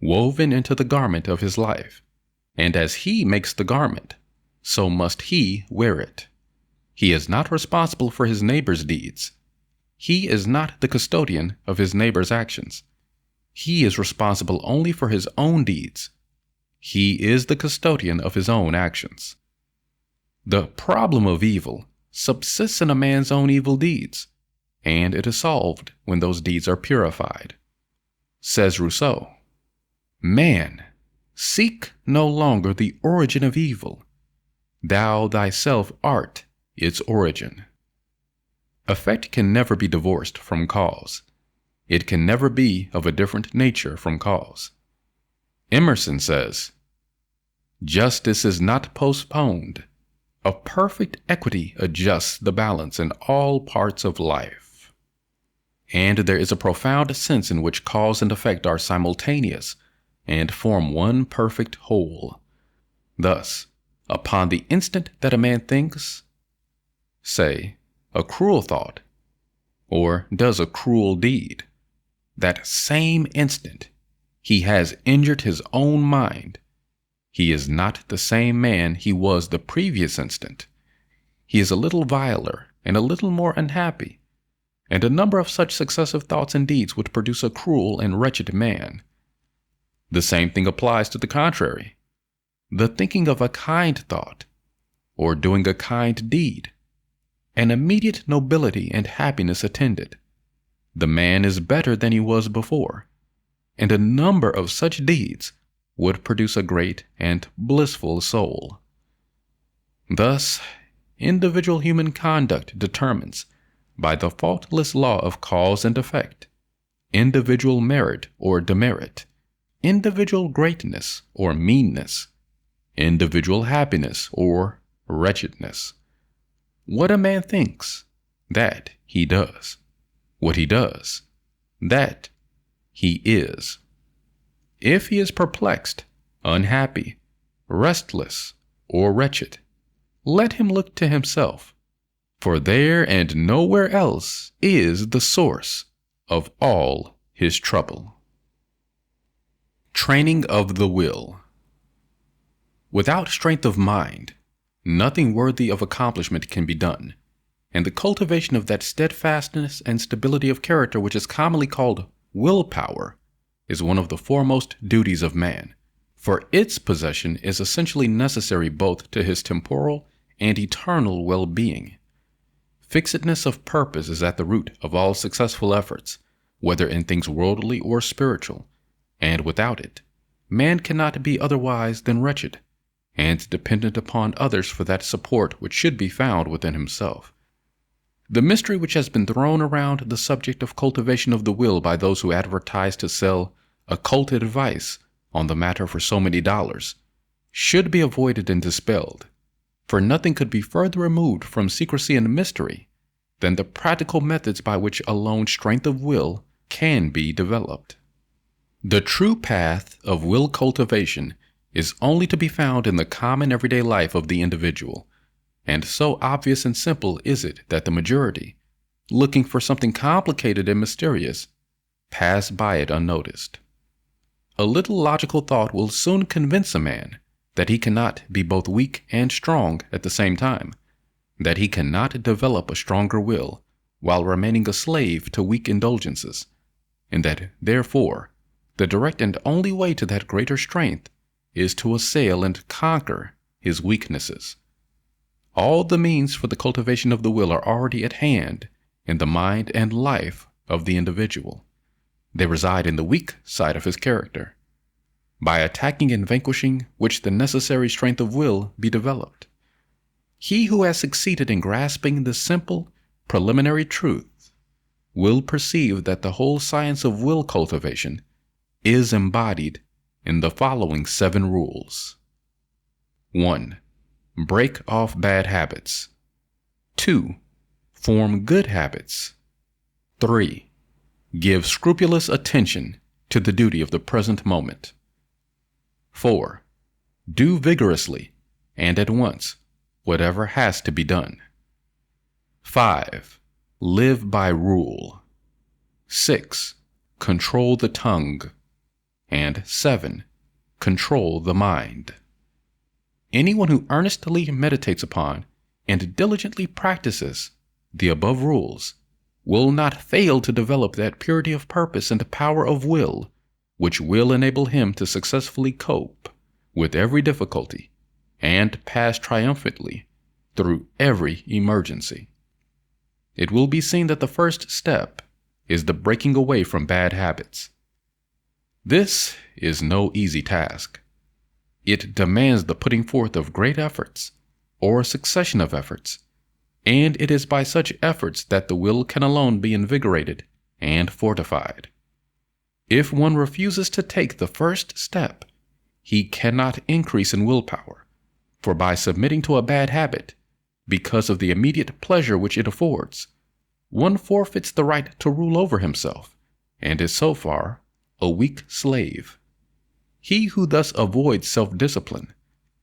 woven into the garment of his life. And as he makes the garment, so must he wear it. He is not responsible for his neighbor's deeds. He is not the custodian of his neighbor's actions. He is responsible only for his own deeds, He is the custodian of his own actions. The problem of evil subsists in a man's own evil deeds, and it is solved when those deeds are purified. Says Rousseau, "Man, seek no longer the origin of evil. Thou thyself art its origin." Effect can never be divorced from cause. It can never be of a different nature from cause. Emerson says, "Justice is not postponed. A perfect equity adjusts the balance in all parts of life." And there is a profound sense in which cause and effect are simultaneous and form one perfect whole. Thus, upon the instant that a man thinks, say, a cruel thought, or does a cruel deed, that same instant he has injured his own mind. He is not the same man he was the previous instant. He is a little viler and a little more unhappy, and a number of such successive thoughts and deeds would produce a cruel and wretched man. The same thing applies to the contrary. The thinking of a kind thought, or doing a kind deed, an immediate nobility and happiness attended. The man is better than he was before, and a number of such deeds would produce a great and blissful soul. Thus, individual human conduct determines, by the faultless law of cause and effect, individual merit or demerit, individual greatness or meanness, individual happiness or wretchedness. What a man thinks, that he does. What he does, that he is. If he is perplexed, unhappy, restless, or wretched, let him look to himself, for there and nowhere else is the source of all his trouble. Training of the will. Without strength of mind, nothing worthy of accomplishment can be done, and the cultivation of that steadfastness and stability of character which is commonly called willpower is one of the foremost duties of man, for its possession is essentially necessary both to his temporal and eternal well-being. Fixedness of purpose is at the root of all successful efforts, whether in things worldly or spiritual, and without it, man cannot be otherwise than wretched, and dependent upon others for that support which should be found within himself. The mystery which has been thrown around the subject of cultivation of the will by those who advertise to sell occult advice on the matter for so many dollars should be avoided and dispelled, for nothing could be further removed from secrecy and mystery than the practical methods by which alone strength of will can be developed. The true path of will cultivation is only to be found in the common everyday life of the individual, and so obvious and simple is it that the majority, looking for something complicated and mysterious, pass by it unnoticed. A little logical thought will soon convince a man that he cannot be both weak and strong at the same time, that he cannot develop a stronger will while remaining a slave to weak indulgences, and that, therefore, the direct and only way to that greater strength is to assail and conquer his weaknesses. All the means for the cultivation of the will are already at hand in the mind and life of the individual. They reside in the weak side of his character, by attacking and vanquishing which the necessary strength of will be developed. He who has succeeded in grasping the simple, preliminary truth will perceive that the whole science of will cultivation is embodied in the following 7 rules. 1. Break off bad habits. 2. Form good habits. 3. Give scrupulous attention to the duty of the present moment. 4. Do vigorously and at once whatever has to be done. 5. Live by rule. 6. Control the tongue. And 7. Control the mind. Anyone who earnestly meditates upon and diligently practices the above rules will not fail to develop that purity of purpose and power of will which will enable him to successfully cope with every difficulty and pass triumphantly through every emergency. It will be seen that the first step is the breaking away from bad habits. This is no easy task. It demands the putting forth of great efforts, or a succession of efforts, and it is by such efforts that the will can alone be invigorated and fortified. If one refuses to take the first step, he cannot increase in willpower, for by submitting to a bad habit, because of the immediate pleasure which it affords, one forfeits the right to rule over himself, and is so far a weak slave. He who thus avoids self-discipline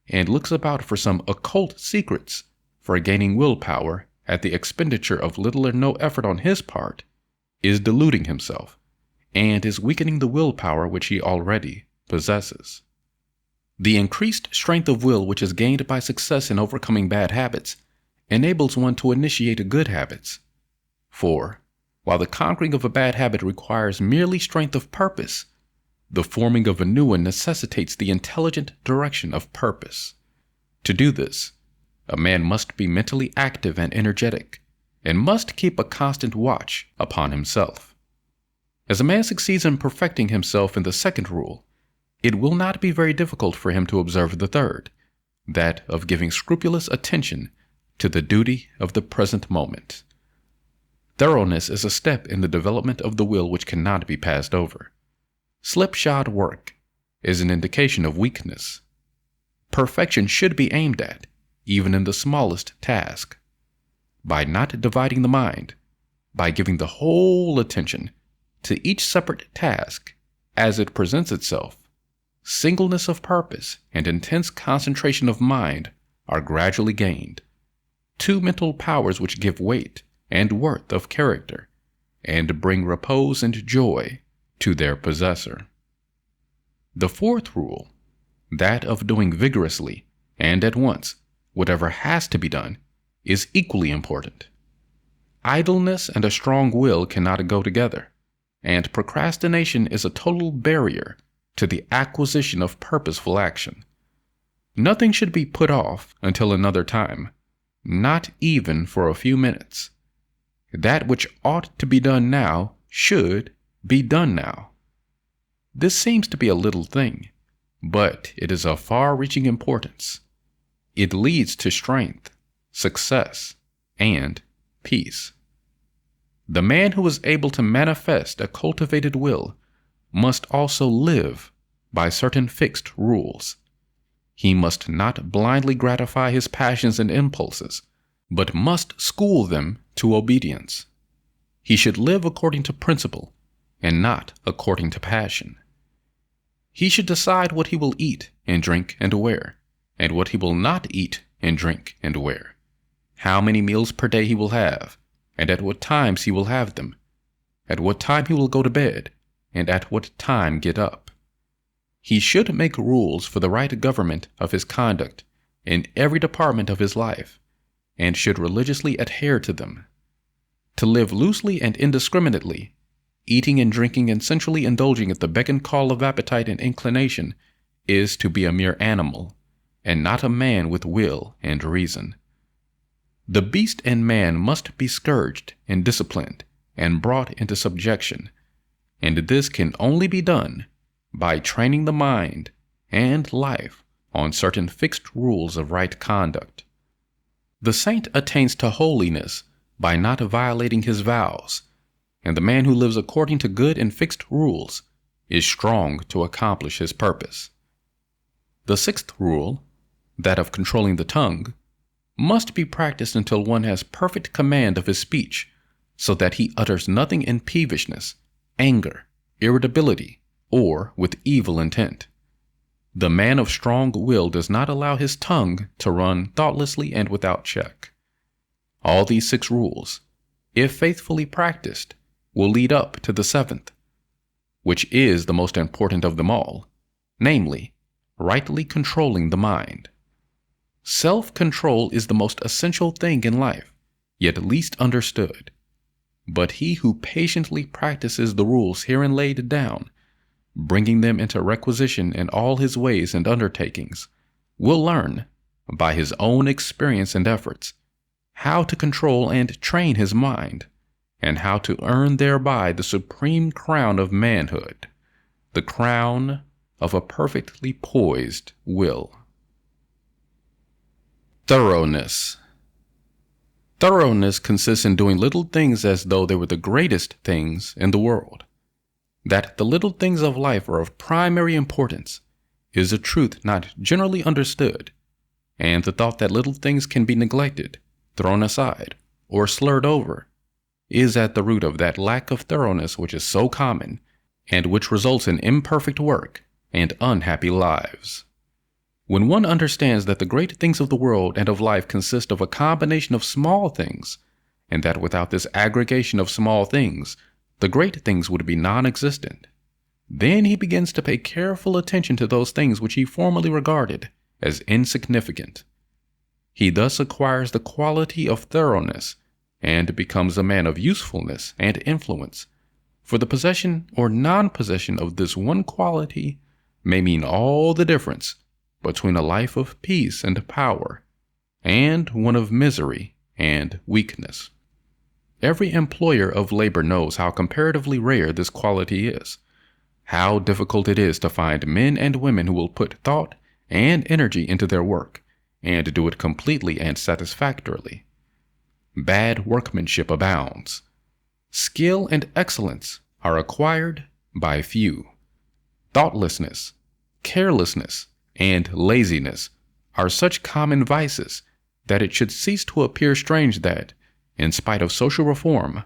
and looks about for some occult secrets for gaining willpower at the expenditure of little or no effort on his part is deluding himself and is weakening the willpower which he already possesses. The increased strength of will which is gained by success in overcoming bad habits enables one to initiate good habits. For, while the conquering of a bad habit requires merely strength of purpose, the forming of a new one necessitates the intelligent direction of purpose. To do this, a man must be mentally active and energetic, and must keep a constant watch upon himself. As a man succeeds in perfecting himself in the second rule, it will not be very difficult for him to observe the third, that of giving scrupulous attention to the duty of the present moment. Thoroughness is a step in the development of the will which cannot be passed over. Slipshod work is an indication of weakness. Perfection should be aimed at, even in the smallest task. By not dividing the mind, by giving the whole attention to each separate task as it presents itself, singleness of purpose and intense concentration of mind are gradually gained, two mental powers which give weight and worth of character, and bring repose and joy to their possessor. The fourth rule, that of doing vigorously and at once whatever has to be done, is equally important. Idleness and a strong will cannot go together, and procrastination is a total barrier to the acquisition of purposeful action. Nothing should be put off until another time, not even for a few minutes. That which ought to be done now should be done now. This seems to be a little thing, but it is of far-reaching importance. It leads to strength, success, and peace. The man who is able to manifest a cultivated will must also live by certain fixed rules. He must not blindly gratify his passions and impulses, but must school them to obedience. He should live according to principle and not according to passion. He should decide what he will eat and drink and wear, and what he will not eat and drink and wear, how many meals per day he will have, and at what times he will have them, at what time he will go to bed, and at what time get up. He should make rules for the right government of his conduct in every department of his life, and should religiously adhere to them. To live loosely and indiscriminately, eating and drinking and sensually indulging at the beck and call of appetite and inclination, is to be a mere animal, and not a man with will and reason. The beast and man must be scourged and disciplined and brought into subjection, and this can only be done by training the mind and life on certain fixed rules of right conduct. The saint attains to holiness by not violating his vows, and the man who lives according to good and fixed rules is strong to accomplish his purpose. The sixth rule, that of controlling the tongue, must be practiced until one has perfect command of his speech, so that he utters nothing in peevishness, anger, irritability, or with evil intent. The man of strong will does not allow his tongue to run thoughtlessly and without check. All these 6 rules, if faithfully practiced, will lead up to the 7th, which is the most important of them all, namely, rightly controlling the mind. Self-control is the most essential thing in life, yet least understood. But he who patiently practices the rules herein laid down bringing them into requisition in all his ways and undertakings, will learn, by his own experience and efforts, how to control and train his mind, and how to earn thereby the supreme crown of manhood, the crown of a perfectly poised will. Thoroughness. Thoroughness consists in doing little things as though they were the greatest things in the world. That the little things of life are of primary importance is a truth not generally understood, and the thought that little things can be neglected, thrown aside, or slurred over is at the root of that lack of thoroughness which is so common, and which results in imperfect work and unhappy lives. When one understands that the great things of the world and of life consist of a combination of small things, and that without this aggregation of small things, the great things would be non-existent, then he begins to pay careful attention to those things which he formerly regarded as insignificant. He thus acquires the quality of thoroughness and becomes a man of usefulness and influence, for the possession or non-possession of this one quality may mean all the difference between a life of peace and power and one of misery and weakness. Every employer of labor knows how comparatively rare this quality is, how difficult it is to find men and women who will put thought and energy into their work and do it completely and satisfactorily. Bad workmanship abounds. Skill and excellence are acquired by few. Thoughtlessness, carelessness, and laziness are such common vices that it should cease to appear strange that, in spite of social reform,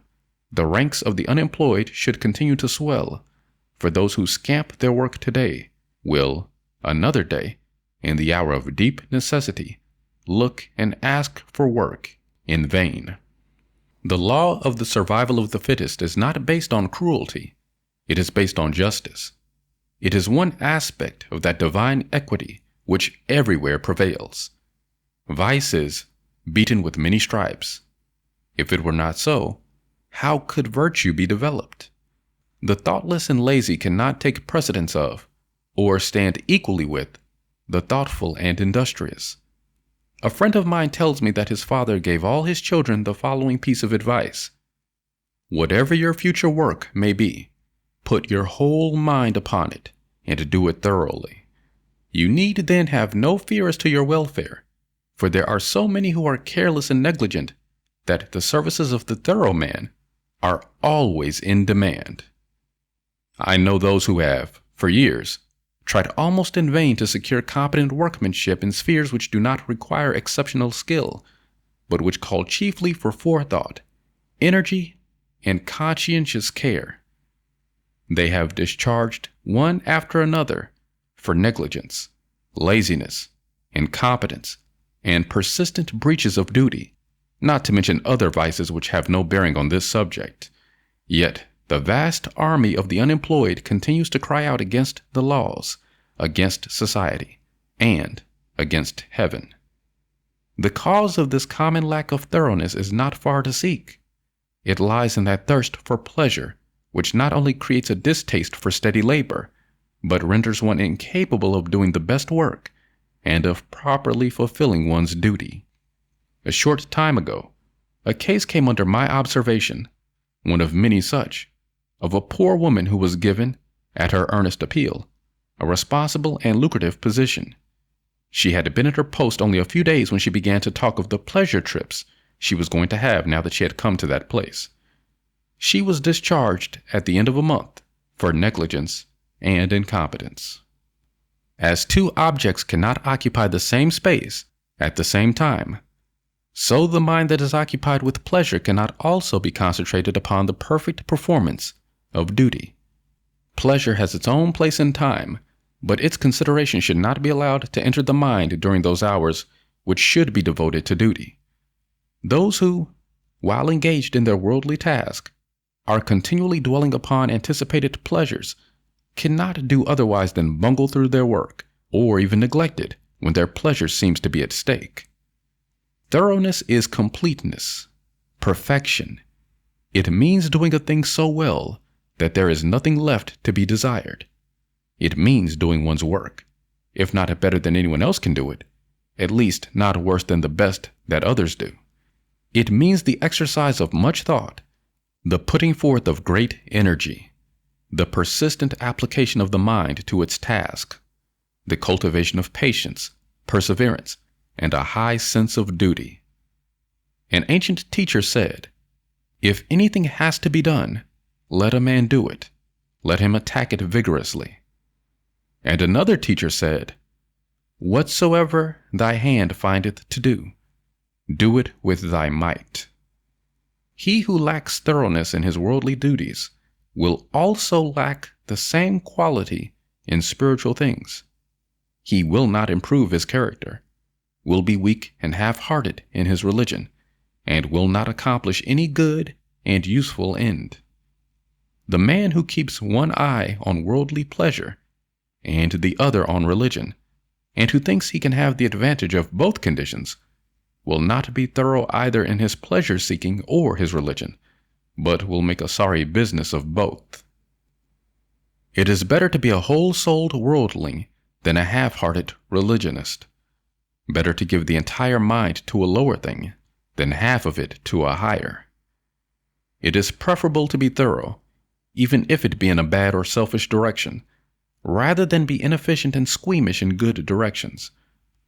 the ranks of the unemployed should continue to swell, for those who scamp their work today will, another day, in the hour of deep necessity, look and ask for work in vain. The law of the survival of the fittest is not based on cruelty. It is based on justice. It is one aspect of that divine equity which everywhere prevails. Vice is beaten with many stripes. If it were not so, how could virtue be developed? The thoughtless and lazy cannot take precedence of, or stand equally with, the thoughtful and industrious. A friend of mine tells me that his father gave all his children the following piece of advice: whatever your future work may be, put your whole mind upon it and do it thoroughly. You need then have no fear as to your welfare, for there are so many who are careless and negligent that the services of the thorough man are always in demand. I know those who have, for years, tried almost in vain to secure competent workmanship in spheres which do not require exceptional skill, but which call chiefly for forethought, energy, and conscientious care. They have discharged one after another for negligence, laziness, incompetence, and persistent breaches of duty, not to mention other vices which have no bearing on this subject. Yet the vast army of the unemployed continues to cry out against the laws, against society, and against heaven. The cause of this common lack of thoroughness is not far to seek. It lies in that thirst for pleasure, which not only creates a distaste for steady labor, but renders one incapable of doing the best work and of properly fulfilling one's duty. A short time ago, a case came under my observation, one of many such, of a poor woman who was given, at her earnest appeal, a responsible and lucrative position. She had been at her post only a few days when she began to talk of the pleasure trips she was going to have now that she had come to that place. She was discharged at the end of a month for negligence and incompetence. As two objects cannot occupy the same space at the same time, so the mind that is occupied with pleasure cannot also be concentrated upon the perfect performance of duty. Pleasure has its own place in time, but its consideration should not be allowed to enter the mind during those hours which should be devoted to duty. Those who, while engaged in their worldly task, are continually dwelling upon anticipated pleasures cannot do otherwise than bungle through their work, or even neglect it when their pleasure seems to be at stake. Thoroughness is completeness, perfection. It means doing a thing so well that there is nothing left to be desired, It means doing one's work, if not better than anyone else can do it, at least not worse than the best that others do. It means the exercise of much thought, the putting forth of great energy, the persistent application of the mind to its task, the cultivation of patience, perseverance, and a high sense of duty. An ancient teacher said, "If anything has to be done, let a man do it. Let him attack it vigorously." And another teacher said, "Whatsoever thy hand findeth to do, do it with thy might." He who lacks thoroughness in his worldly duties will also lack the same quality in spiritual things. He will not improve his character, will be weak and half-hearted in his religion, and will not accomplish any good and useful end. The man who keeps one eye on worldly pleasure and the other on religion, and who thinks he can have the advantage of both conditions, will not be thorough either in his pleasure-seeking or his religion, but will make a sorry business of both. It is better to be a whole-souled worldling than a half-hearted religionist. Better to give the entire mind to a lower thing than half of it to a higher. It is preferable to be thorough, even if it be in a bad or selfish direction, rather than be inefficient and squeamish in good directions,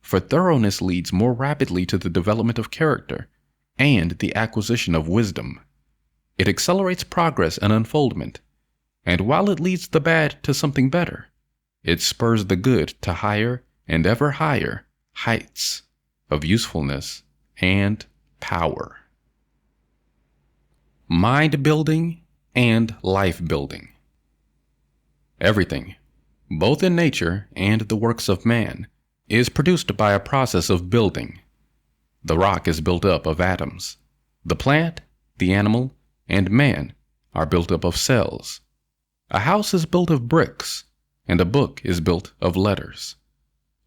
for thoroughness leads more rapidly to the development of character and the acquisition of wisdom. It accelerates progress and unfoldment, and while it leads the bad to something better, it spurs the good to higher and ever higher heights of usefulness and power. Mind building and life building. Everything, both in nature and the works of man, is produced by a process of building. The rock is built up of atoms. The plant, the animal, and man are built up of cells. A house is built of bricks, and a book is built of letters.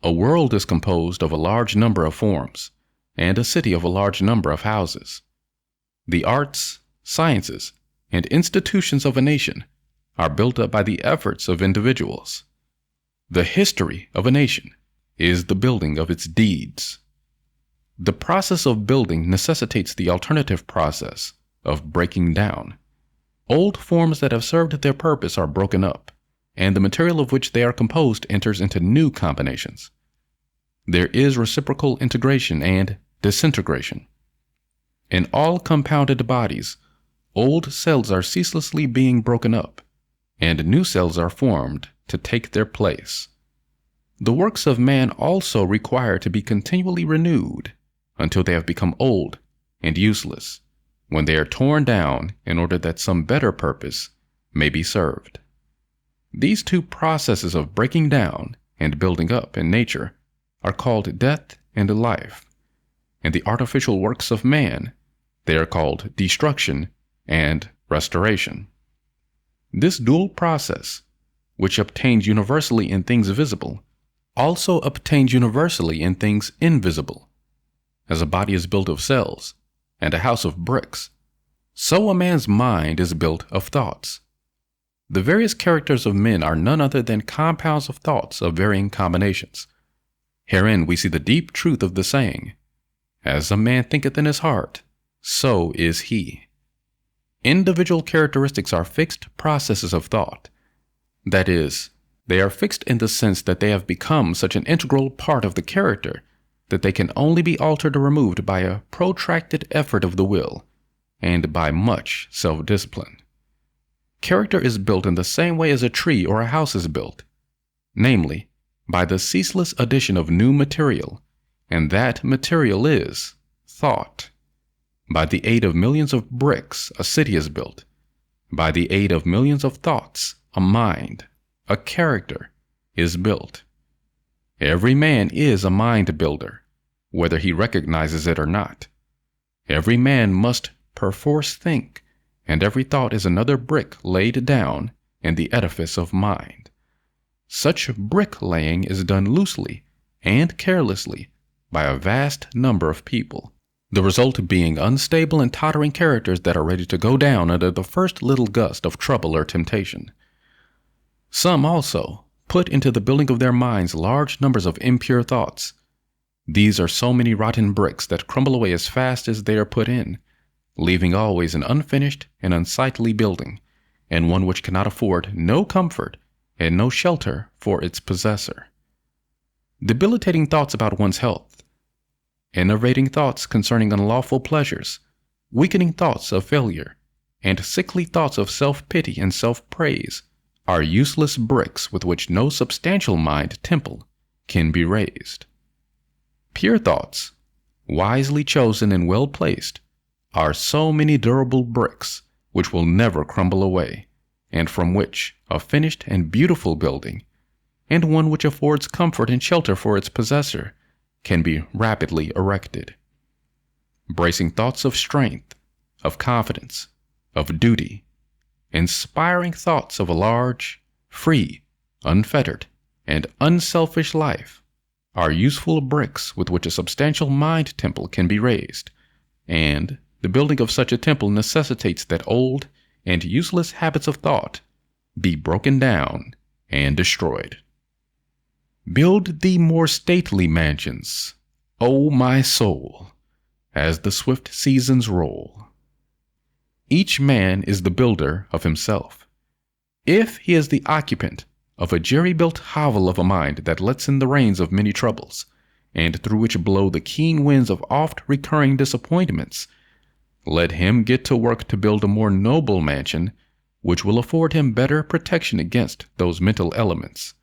A world is composed of a large number of forms, and a city of a large number of houses. The arts, sciences, and institutions of a nation are built up by the efforts of individuals. The history of a nation is the building of its deeds. The process of building necessitates the alternative process of breaking down. Old forms that have served their purpose are broken up, and the material of which they are composed enters into new combinations. There is reciprocal integration and disintegration. In all compounded bodies, old cells are ceaselessly being broken up, and new cells are formed to take their place. The works of man also require to be continually renewed until they have become old and useless, when they are torn down in order that some better purpose may be served. These two processes of breaking down and building up in nature are called death and life. In the artificial works of man, they are called destruction and restoration. This dual process, which obtains universally in things visible, also obtains universally in things invisible. As a body is built of cells, and a house of bricks, so a man's mind is built of thoughts. The various characters of men are none other than compounds of thoughts of varying combinations. Herein we see the deep truth of the saying, "As a man thinketh in his heart, so is he." Individual characteristics are fixed processes of thought. That is, they are fixed in the sense that they have become such an integral part of the character that they can only be altered or removed by a protracted effort of the will and by much self-discipline. Character is built in the same way as a tree or a house is built, namely, by the ceaseless addition of new material, and that material is thought. By the aid of millions of bricks, a city is built. By the aid of millions of thoughts, a mind, a character, is built. Every man is a mind builder, whether he recognizes it or not. Every man must perforce think, and every thought is another brick laid down in the edifice of mind. Such bricklaying is done loosely and carelessly by a vast number of people, the result being unstable and tottering characters that are ready to go down under the first little gust of trouble or temptation. Some also, put into the building of their minds large numbers of impure thoughts. These are so many rotten bricks that crumble away as fast as they are put in, leaving always an unfinished and unsightly building, and one which cannot afford no comfort and no shelter for its possessor. Debilitating thoughts about one's health, enervating thoughts concerning unlawful pleasures, weakening thoughts of failure, and sickly thoughts of self-pity and self-praise are useless bricks with which no substantial mind temple can be raised. Pure thoughts, wisely chosen and well placed, are so many durable bricks which will never crumble away, and from which a finished and beautiful building, and one which affords comfort and shelter for its possessor, can be rapidly erected. Bracing thoughts of strength, of confidence, of duty, inspiring thoughts of a large, free, unfettered, and unselfish life are useful bricks with which a substantial mind temple can be raised, and the building of such a temple necessitates that old and useless habits of thought be broken down and destroyed. Build thee more stately mansions, O my soul, as the swift seasons roll. Each man is the builder of himself. If he is the occupant of a jerry-built hovel of a mind that lets in the rains of many troubles, and through which blow the keen winds of oft-recurring disappointments, let him get to work to build a more noble mansion, which will afford him better protection against those mental elements.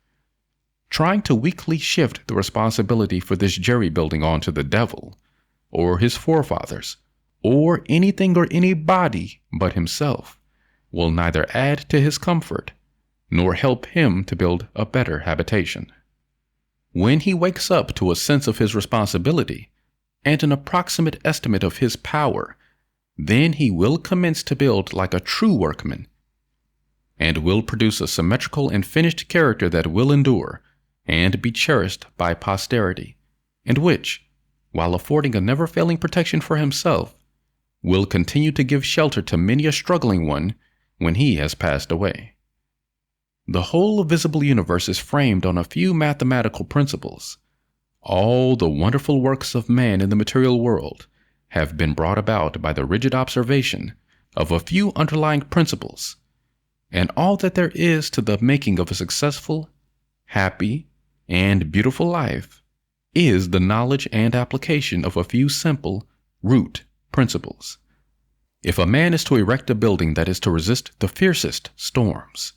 Trying to weakly shift the responsibility for this jerry-building onto the devil, or his forefathers, or anything or anybody but himself, will neither add to his comfort nor help him to build a better habitation. When he wakes up to a sense of his responsibility and an approximate estimate of his power, then he will commence to build like a true workman, and will produce a symmetrical and finished character that will endure and be cherished by posterity, and which, while affording a never-failing protection for himself, will continue to give shelter to many a struggling one when he has passed away. The whole visible universe is framed on a few mathematical principles. All the wonderful works of man in the material world have been brought about by the rigid observation of a few underlying principles, and all that there is to the making of a successful, happy, and beautiful life is the knowledge and application of a few simple root principles. If a man is to erect a building that is to resist the fiercest storms,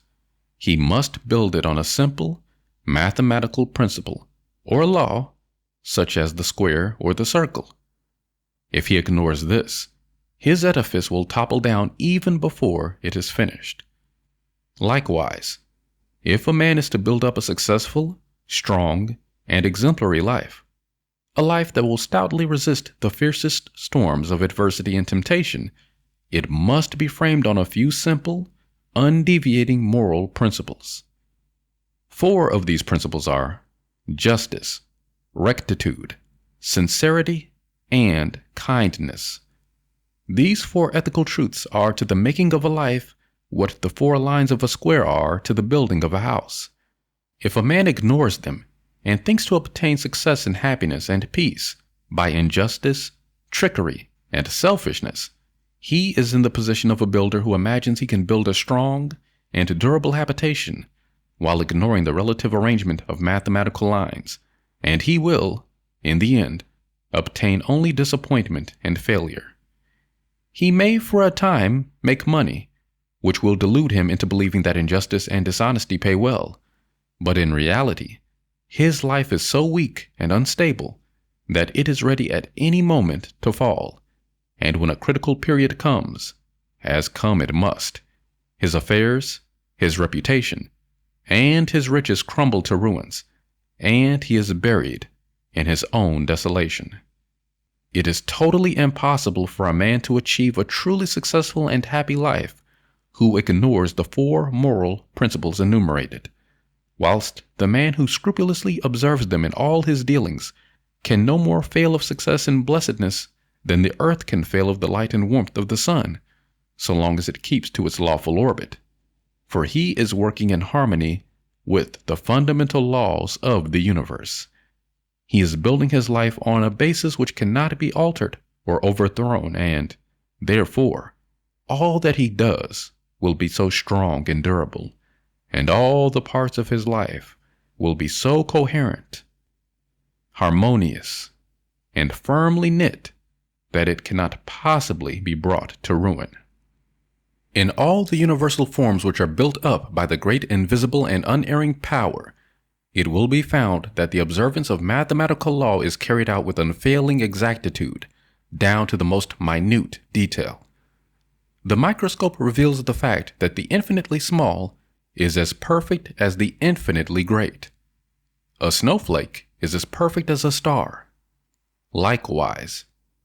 he must build it on a simple mathematical principle or law, such as the square or the circle. If he ignores this, his edifice will topple down even before it is finished. Likewise, if a man is to build up a successful, strong, and exemplary life, a life that will stoutly resist the fiercest storms of adversity and temptation, it must be framed on a few simple, undeviating moral principles. 4 of these principles are justice, rectitude, sincerity, and kindness. These 4 ethical truths are to the making of a life what the 4 lines of a square are to the building of a house. If a man ignores them and thinks to obtain success and happiness and peace by injustice, trickery, and selfishness, he is in the position of a builder who imagines he can build a strong and durable habitation while ignoring the relative arrangement of mathematical lines, and he will, in the end, obtain only disappointment and failure. He may for a time make money, which will delude him into believing that injustice and dishonesty pay well, but in reality, his life is so weak and unstable that it is ready at any moment to fall, and when a critical period comes, as come it must, his affairs, his reputation, and his riches crumble to ruins, and he is buried in his own desolation. It is totally impossible for a man to achieve a truly successful and happy life who ignores the 4 moral principles enumerated, whilst the man who scrupulously observes them in all his dealings can no more fail of success and blessedness than the earth can fail of the light and warmth of the sun, so long as it keeps to its lawful orbit. For he is working in harmony with the fundamental laws of the universe. He is building his life on a basis which cannot be altered or overthrown, and, therefore, all that he does will be so strong and durable, and all the parts of his life will be so coherent, harmonious, and firmly knit that it cannot possibly be brought to ruin. In all the universal forms which are built up by the great invisible and unerring power, it will be found that the observance of mathematical law is carried out with unfailing exactitude, down to the most minute detail. The microscope reveals the fact that the infinitely small is as perfect as the infinitely great. A snowflake is as perfect as a star. Likewise,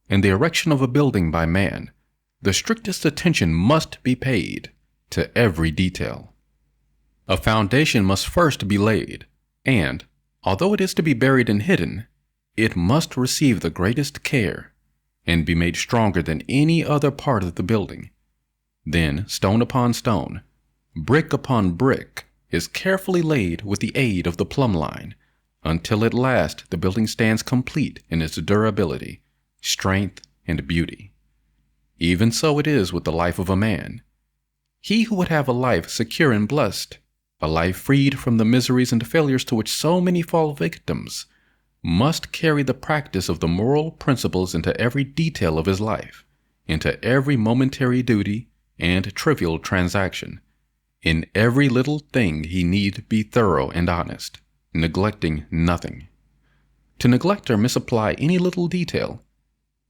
in the erection of a building by man, the strictest attention must be paid to every detail. A foundation must first be laid, and, although it is to be buried and hidden, it must receive the greatest care and be made stronger than any other part of the building. Then, stone upon stone, brick upon brick, is carefully laid with the aid of the plumb line, until at last the building stands complete in its durability, strength, and beauty. Even so it is with the life of a man. He who would have a life secure and blessed, a life freed from the miseries and failures to which so many fall victims, must carry the practice of the moral principles into every detail of his life, into every momentary duty and trivial transaction. In every little thing he need be thorough and honest, neglecting nothing. To neglect or misapply any little detail,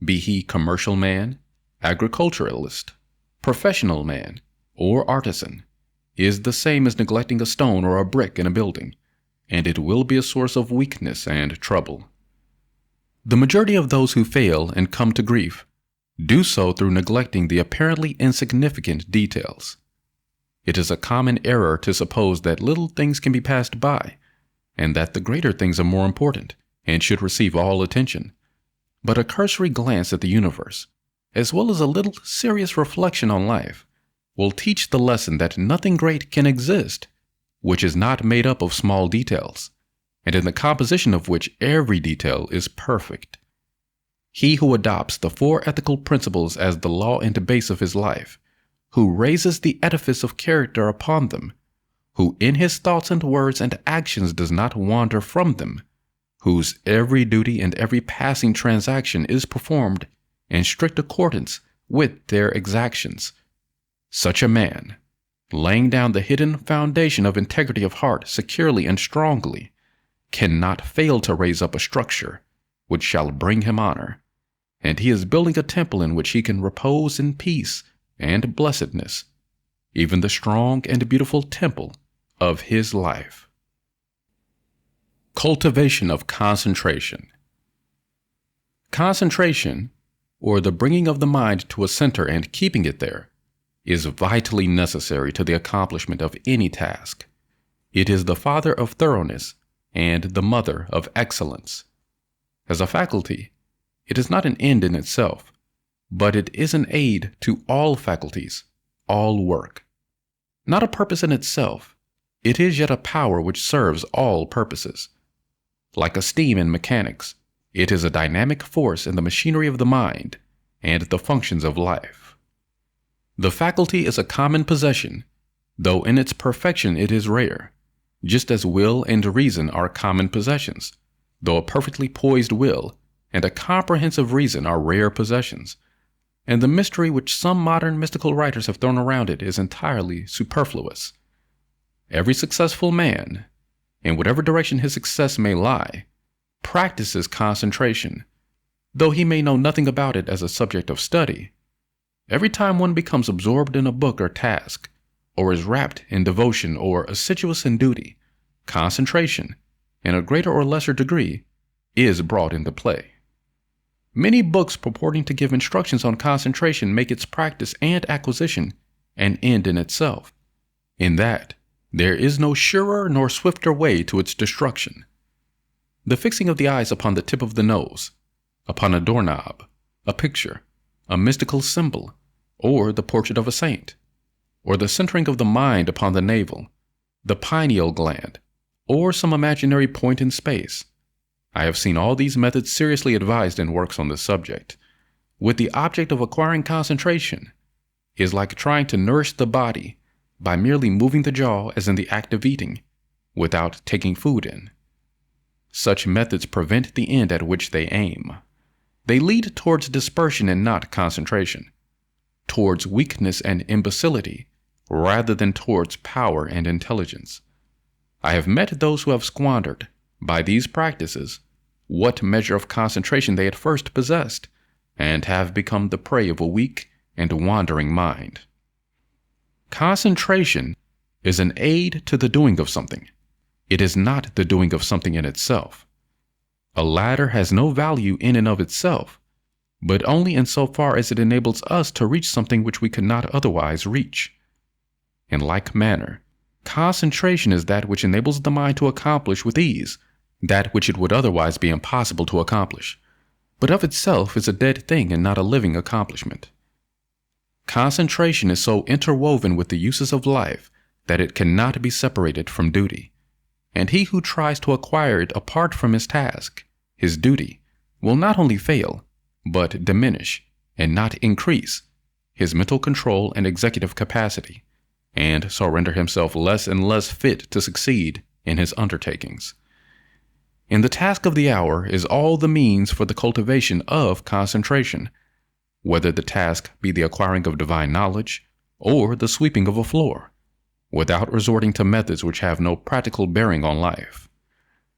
be he commercial man, agriculturalist, professional man, or artisan, is the same as neglecting a stone or a brick in a building, and it will be a source of weakness and trouble. The majority of those who fail and come to grief do so through neglecting the apparently insignificant details. It is a common error to suppose that little things can be passed by, and that the greater things are more important and should receive all attention. But a cursory glance at the universe, as well as a little serious reflection on life, will teach the lesson that nothing great can exist which is not made up of small details, and in the composition of which every detail is perfect. He who adopts the four ethical principles as the law and base of his life, who raises the edifice of character upon them, who in his thoughts and words and actions does not wander from them, whose every duty and every passing transaction is performed in strict accordance with their exactions, such a man, laying down the hidden foundation of integrity of heart securely and strongly, cannot fail to raise up a structure which shall bring him honor, and he is building a temple in which he can repose in peace and blessedness, even the strong and beautiful temple of his life. Cultivation of Concentration. Concentration, or the bringing of the mind to a center and keeping it there, is vitally necessary to the accomplishment of any task. It is the father of thoroughness and the mother of excellence. As a faculty, it is not an end in itself, but it is an aid to all faculties, all work. Not a purpose in itself, it is yet a power which serves all purposes. Like a steam in mechanics, it is a dynamic force in the machinery of the mind and the functions of life. The faculty is a common possession, though in its perfection it is rare, just as will and reason are common possessions, though a perfectly poised will and a comprehensive reason are rare possessions, and the mystery which some modern mystical writers have thrown around it is entirely superfluous. Every successful man, in whatever direction his success may lie, practices concentration, though he may know nothing about it as a subject of study. Every time one becomes absorbed in a book or task, or is rapt in devotion or assiduous in duty, concentration, in a greater or lesser degree, is brought into play. Many books purporting to give instructions on concentration make its practice and acquisition an end in itself, in that there is no surer nor swifter way to its destruction. The fixing of the eyes upon the tip of the nose, upon a doorknob, a picture, a mystical symbol, or the portrait of a saint, or the centering of the mind upon the navel, the pineal gland, or some imaginary point in space. I have seen all these methods seriously advised in works on this subject, with the object of acquiring concentration is like trying to nourish the body by merely moving the jaw as in the act of eating, without taking food in. Such methods prevent the end at which they aim. They lead towards dispersion and not concentration, towards weakness and imbecility, rather than towards power and intelligence. I have met those who have squandered, by these practices, what measure of concentration they at first possessed, and have become the prey of a weak and wandering mind. Concentration is an aid to the doing of something. It is not the doing of something in itself. A ladder has no value in and of itself, but only insofar as it enables us to reach something which we could not otherwise reach. In like manner, concentration is that which enables the mind to accomplish with ease that which it would otherwise be impossible to accomplish, but of itself is a dead thing and not a living accomplishment. Concentration is so interwoven with the uses of life that it cannot be separated from duty, and he who tries to acquire it apart from his task, his duty, will not only fail, but diminish, and not increase, his mental control and executive capacity, and so render himself less and less fit to succeed in his undertakings. In the task of the hour is all the means for the cultivation of concentration, whether the task be the acquiring of divine knowledge or the sweeping of a floor, without resorting to methods which have no practical bearing on life.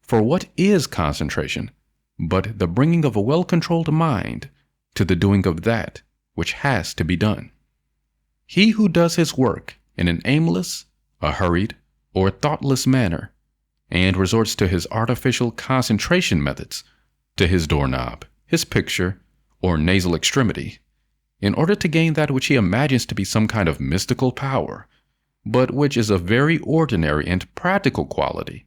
For what is concentration but the bringing of a well-controlled mind to the doing of that which has to be done? He who does his work in an aimless, a hurried, or thoughtless manner, and resorts to his artificial concentration methods, to his doorknob, his picture, or nasal extremity, in order to gain that which he imagines to be some kind of mystical power, but which is of very ordinary and practical quality,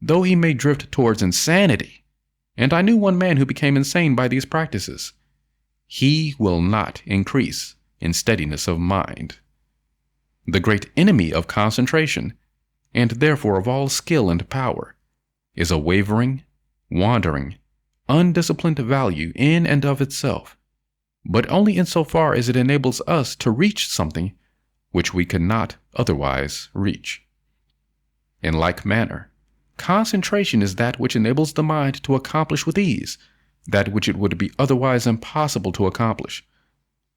though he may drift towards insanity, and I knew one man who became insane by these practices, he will not increase in steadiness of mind. The great enemy of concentration, and therefore of all skill and power, is a wavering, wandering, undisciplined value in and of itself, but only insofar as it enables us to reach something which we could not otherwise reach. In like manner, concentration is that which enables the mind to accomplish with ease that which it would be otherwise impossible to accomplish,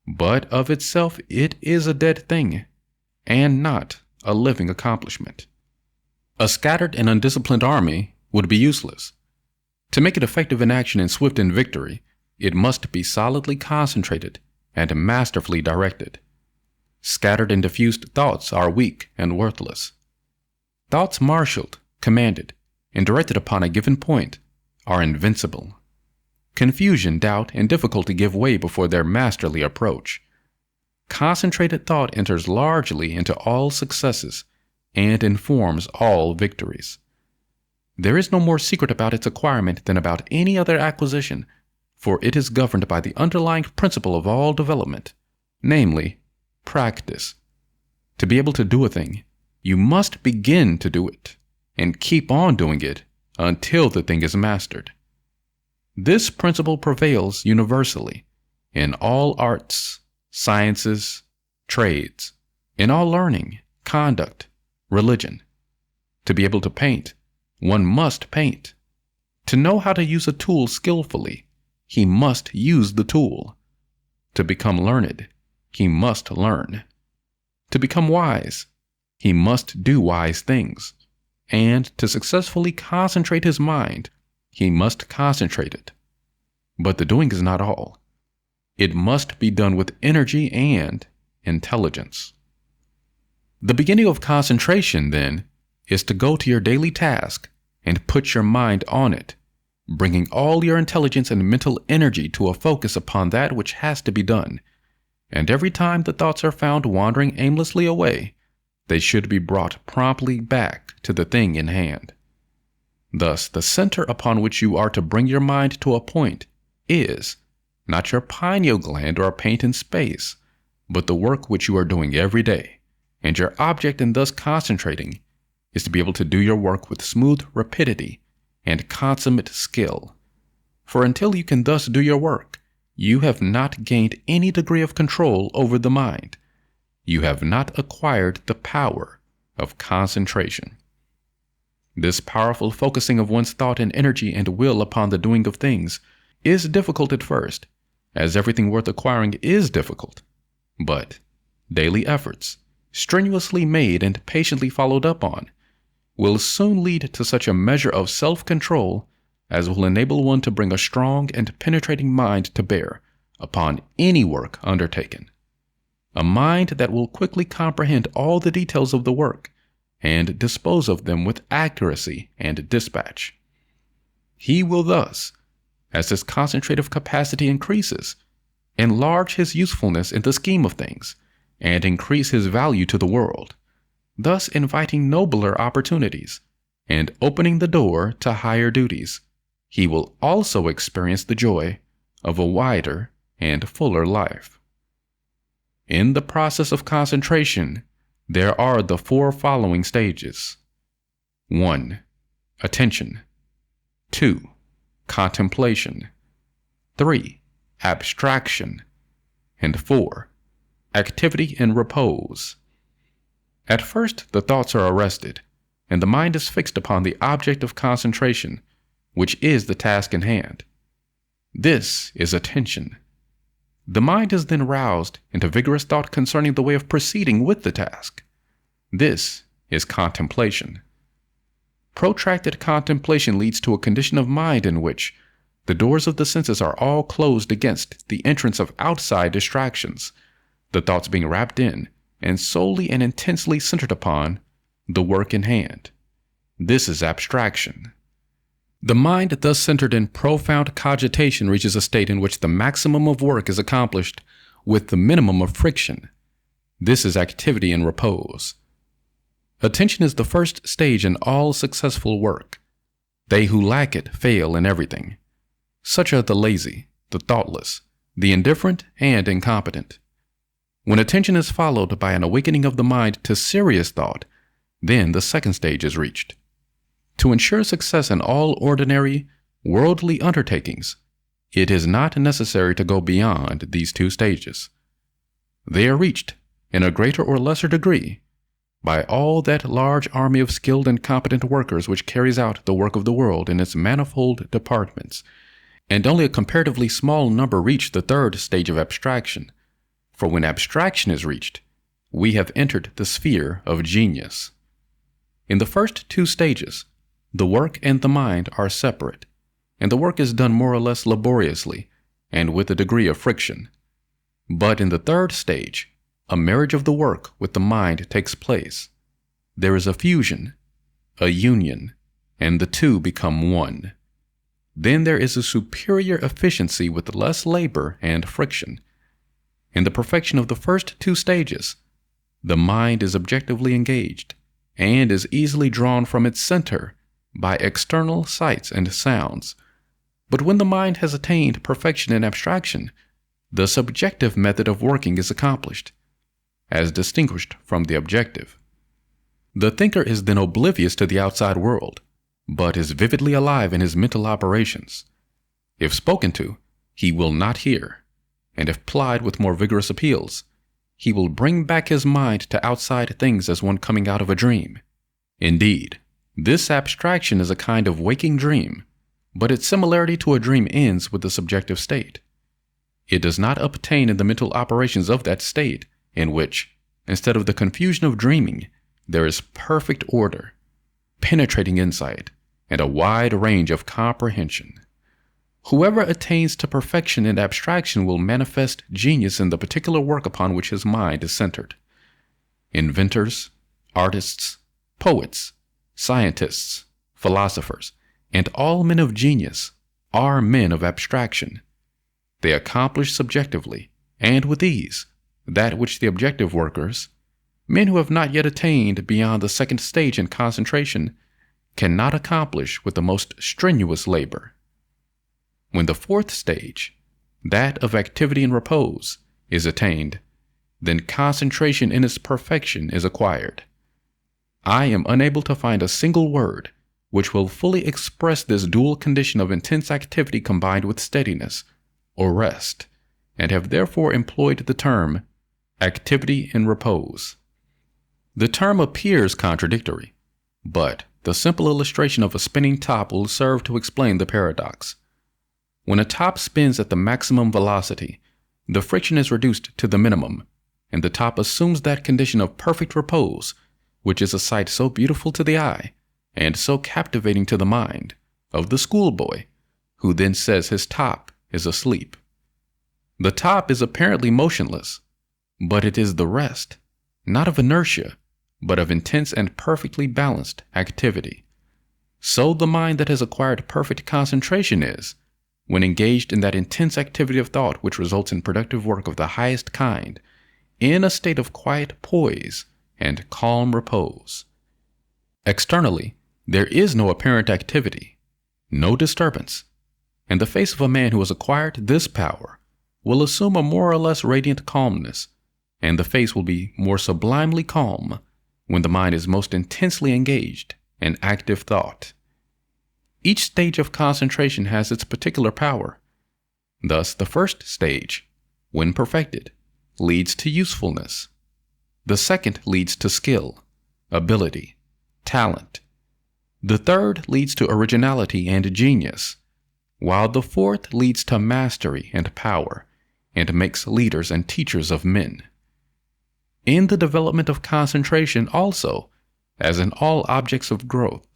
but of itself it is a dead thing, and not a living accomplishment. A scattered and undisciplined army would be useless. To make it effective in action and swift in victory, it must be solidly concentrated and masterfully directed. Scattered and diffused thoughts are weak and worthless. Thoughts marshaled, commanded, and directed upon a given point are invincible. Confusion, doubt, and difficulty give way before their masterly approach. Concentrated thought enters largely into all successes and informs all victories. There is no more secret about its acquirement than about any other acquisition, for it is governed by the underlying principle of all development, namely, practice. To be able to do a thing, you must begin to do it, and keep on doing it until the thing is mastered. This principle prevails universally in all arts, sciences, trades, in all learning, conduct, religion. To be able to paint, one must paint. To know how to use a tool skillfully, he must use the tool. To become learned, he must learn. To become wise, he must do wise things. And to successfully concentrate his mind, he must concentrate it. But the doing is not all. It must be done with energy and intelligence. The beginning of concentration, then, is to go to your daily task and put your mind on it, bringing all your intelligence and mental energy to a focus upon that which has to be done. And every time the thoughts are found wandering aimlessly away, they should be brought promptly back to the thing in hand. Thus, the center upon which you are to bring your mind to a point is not your pineal gland or a paint in space, but the work which you are doing every day, and your object in thus concentrating is to be able to do your work with smooth rapidity and consummate skill. For until you can thus do your work, you have not gained any degree of control over the mind. You have not acquired the power of concentration. This powerful focusing of one's thought and energy and will upon the doing of things is difficult at first, as everything worth acquiring is difficult. But daily efforts, strenuously made and patiently followed up on, will soon lead to such a measure of self-control as will enable one to bring a strong and penetrating mind to bear upon any work undertaken. A mind that will quickly comprehend all the details of the work and dispose of them with accuracy and dispatch. He will thus, as his concentrative capacity increases, enlarge his usefulness in the scheme of things and increase his value to the world, thus inviting nobler opportunities and opening the door to higher duties. He will also experience the joy of a wider and fuller life. In the process of concentration, there are the four following stages. 1. Attention. 2. Contemplation. 3. Abstraction. And 4. Activity and repose. At first, the thoughts are arrested, and the mind is fixed upon the object of concentration, which is the task in hand. This is attention. The mind is then roused into vigorous thought concerning the way of proceeding with the task. This is contemplation. Protracted contemplation leads to a condition of mind in which the doors of the senses are all closed against the entrance of outside distractions, the thoughts being wrapped in and solely and intensely centered upon the work in hand. This is abstraction. The mind thus centered in profound cogitation reaches a state in which the maximum of work is accomplished with the minimum of friction. This is activity and repose. Attention is the first stage in all successful work. They who lack it fail in everything. Such are the lazy, the thoughtless, the indifferent, and incompetent. When attention is followed by an awakening of the mind to serious thought, then the second stage is reached. To ensure success in all ordinary, worldly undertakings, it is not necessary to go beyond these two stages. They are reached, in a greater or lesser degree, by all that large army of skilled and competent workers which carries out the work of the world in its manifold departments, and only a comparatively small number reach the third stage of abstraction. For when abstraction is reached, we have entered the sphere of genius. In the first two stages, the work and the mind are separate, and the work is done more or less laboriously and with a degree of friction. But in the third stage, a marriage of the work with the mind takes place. There is a fusion, a union, and the two become one. Then there is a superior efficiency with less labor and friction. In the perfection of the first two stages, the mind is objectively engaged and is easily drawn from its center by external sights and sounds. But when the mind has attained perfection in abstraction, the subjective method of working is accomplished, as distinguished from the objective. The thinker is then oblivious to the outside world, but is vividly alive in his mental operations. If spoken to, he will not hear, and if plied with more vigorous appeals, he will bring back his mind to outside things as one coming out of a dream. Indeed, this abstraction is a kind of waking dream, but its similarity to a dream ends with the subjective state. It does not obtain in the mental operations of that state, in which, instead of the confusion of dreaming, there is perfect order, penetrating insight, and a wide range of comprehension. Whoever attains to perfection in abstraction will manifest genius in the particular work upon which his mind is centered. Inventors, artists, poets, scientists, philosophers, and all men of genius are men of abstraction. They accomplish subjectively, and with ease, that which the objective workers, men who have not yet attained beyond the second stage in concentration, cannot accomplish with the most strenuous labor. When the fourth stage, that of activity and repose, is attained, then concentration in its perfection is acquired. I am unable to find a single word which will fully express this dual condition of intense activity combined with steadiness or rest, and have therefore employed the term activity in repose. The term appears contradictory, but the simple illustration of a spinning top will serve to explain the paradox. When a top spins at the maximum velocity, the friction is reduced to the minimum, and the top assumes that condition of perfect repose, which is a sight so beautiful to the eye and so captivating to the mind of the schoolboy, who then says his top is asleep. The top is apparently motionless, but it is the rest, not of inertia, but of intense and perfectly balanced activity. So the mind that has acquired perfect concentration is, when engaged in that intense activity of thought which results in productive work of the highest kind, in a state of quiet poise and calm repose. Externally, there is no apparent activity, no disturbance, and the face of a man who has acquired this power will assume a more or less radiant calmness, and the face will be more sublimely calm when the mind is most intensely engaged in active thought. Each stage of concentration has its particular power. Thus, the first stage, when perfected, leads to usefulness. The second leads to skill, ability, talent. The third leads to originality and genius, while the fourth leads to mastery and power, and makes leaders and teachers of men. In the development of concentration also, as in all objects of growth,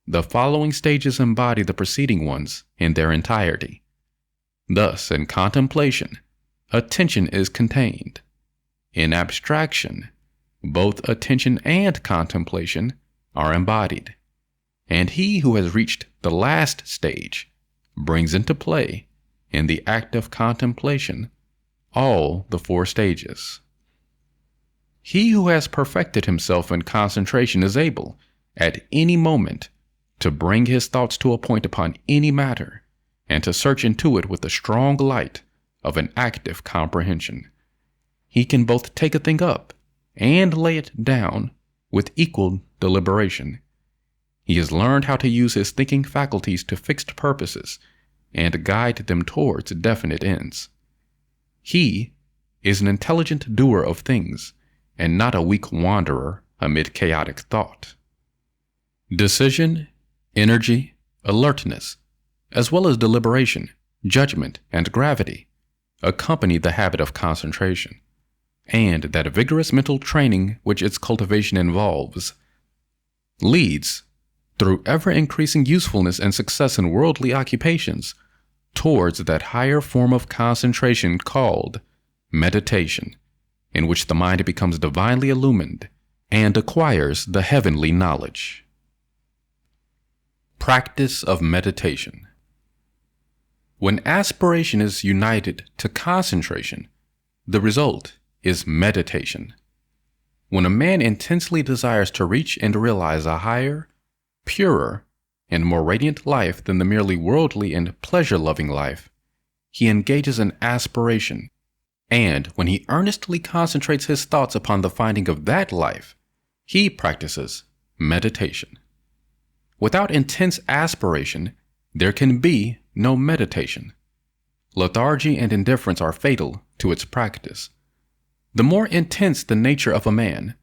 the following stages embody the preceding ones in their entirety. Thus, in contemplation, attention is contained. In abstraction, both attention and contemplation are embodied. And he who has reached the last stage brings into play, in the act of contemplation, all the four stages. He who has perfected himself in concentration is able, at any moment, to bring his thoughts to a point upon any matter, and to search into it with the strong light of an active comprehension. He can both take a thing up and lay it down with equal deliberation. He has learned how to use his thinking faculties to fixed purposes and guide them towards definite ends. He is an intelligent doer of things, and not a weak wanderer amid chaotic thought. Decision, energy, alertness, as well as deliberation, judgment, and gravity accompany the habit of concentration, and that vigorous mental training which its cultivation involves leads, through ever-increasing usefulness and success in worldly occupations, towards that higher form of concentration called meditation, in which the mind becomes divinely illumined and acquires the heavenly knowledge. Practice of meditation. When aspiration is united to concentration, the result is meditation. When a man intensely desires to reach and realize a higher, purer, and more radiant life than the merely worldly and pleasure-loving life, he engages in aspiration, and when he earnestly concentrates his thoughts upon the finding of that life, he practices meditation. Without intense aspiration, there can be no meditation. Lethargy and indifference are fatal to its practice. The more intense the nature of a man,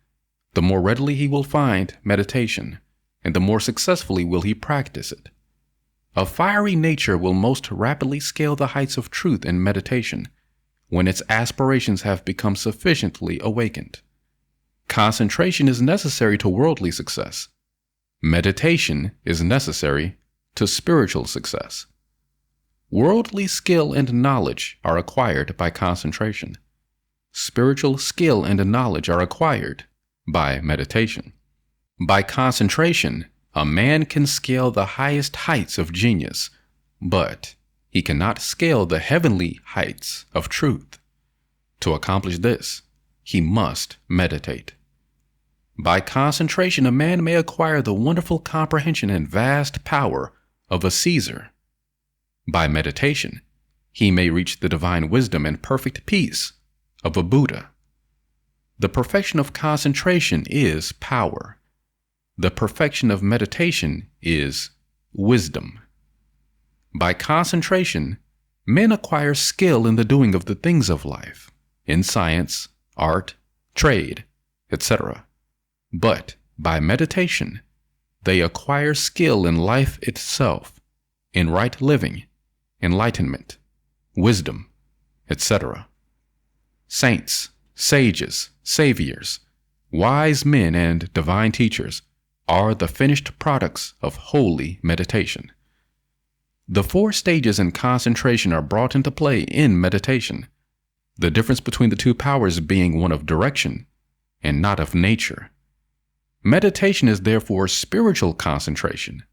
the more readily he will find meditation, and the more successfully will he practice it. A fiery nature will most rapidly scale the heights of truth in meditation when its aspirations have become sufficiently awakened. Concentration is necessary to worldly success. Meditation is necessary to spiritual success. Worldly skill and knowledge are acquired by concentration. Spiritual skill and knowledge are acquired by meditation. By concentration, a man can scale the highest heights of genius, but he cannot scale the heavenly heights of truth. To accomplish this, he must meditate. By concentration, a man may acquire the wonderful comprehension and vast power of a Caesar. By meditation, he may reach the divine wisdom and perfect peace of a Buddha. The perfection of concentration is power, the perfection of meditation is wisdom. By concentration, men acquire skill in the doing of the things of life, in science, art, trade, etc. But by meditation, they acquire skill in life itself, in right living, enlightenment, wisdom, etc. Saints, sages, saviors, wise men, and divine teachers are the finished products of holy meditation. The 4 stages in concentration are brought into play in meditation, the difference between the 2 powers being one of direction and not of nature. Meditation is therefore spiritual concentration,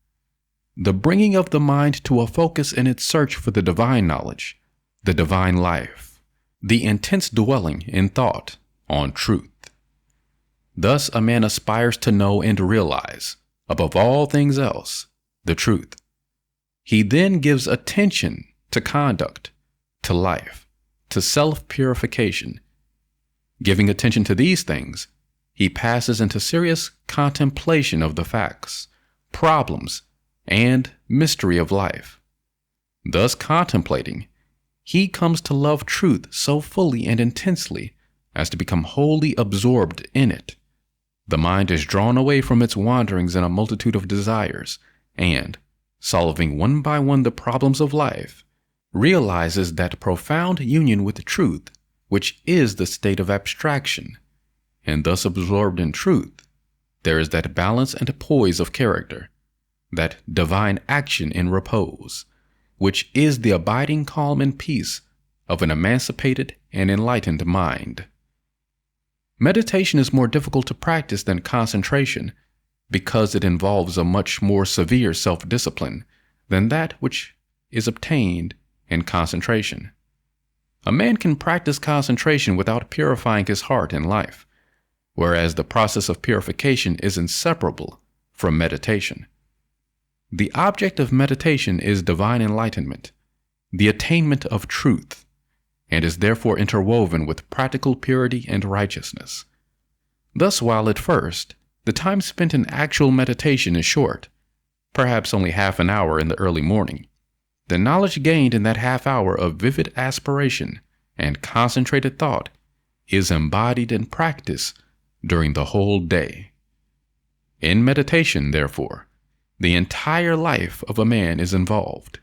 the bringing of the mind to a focus in its search for the divine knowledge, the divine life, the intense dwelling in thought on truth. Thus a man aspires to know and realize, above all things else, the truth. He then gives attention to conduct, to life, to self-purification. Giving attention to these things, he passes into serious contemplation of the facts, problems, and mystery of life. Thus contemplating, he comes to love truth so fully and intensely as to become wholly absorbed in it. The mind is drawn away from its wanderings in a multitude of desires, and, solving one by one the problems of life, realizes that profound union with truth, which is the state of abstraction. And thus absorbed in truth, there is that balance and poise of character, that divine action in repose, which is the abiding calm and peace of an emancipated and enlightened mind. Meditation is more difficult to practice than concentration because it involves a much more severe self-discipline than that which is obtained in concentration. A man can practice concentration without purifying his heart and life, whereas the process of purification is inseparable from meditation. The object of meditation is divine enlightenment, the attainment of truth, and is therefore interwoven with practical purity and righteousness. Thus, while at first the time spent in actual meditation is short, perhaps only half an hour in the early morning, the knowledge gained in that half hour of vivid aspiration and concentrated thought is embodied in practice during the whole day. In meditation, therefore, the entire life of a man is involved,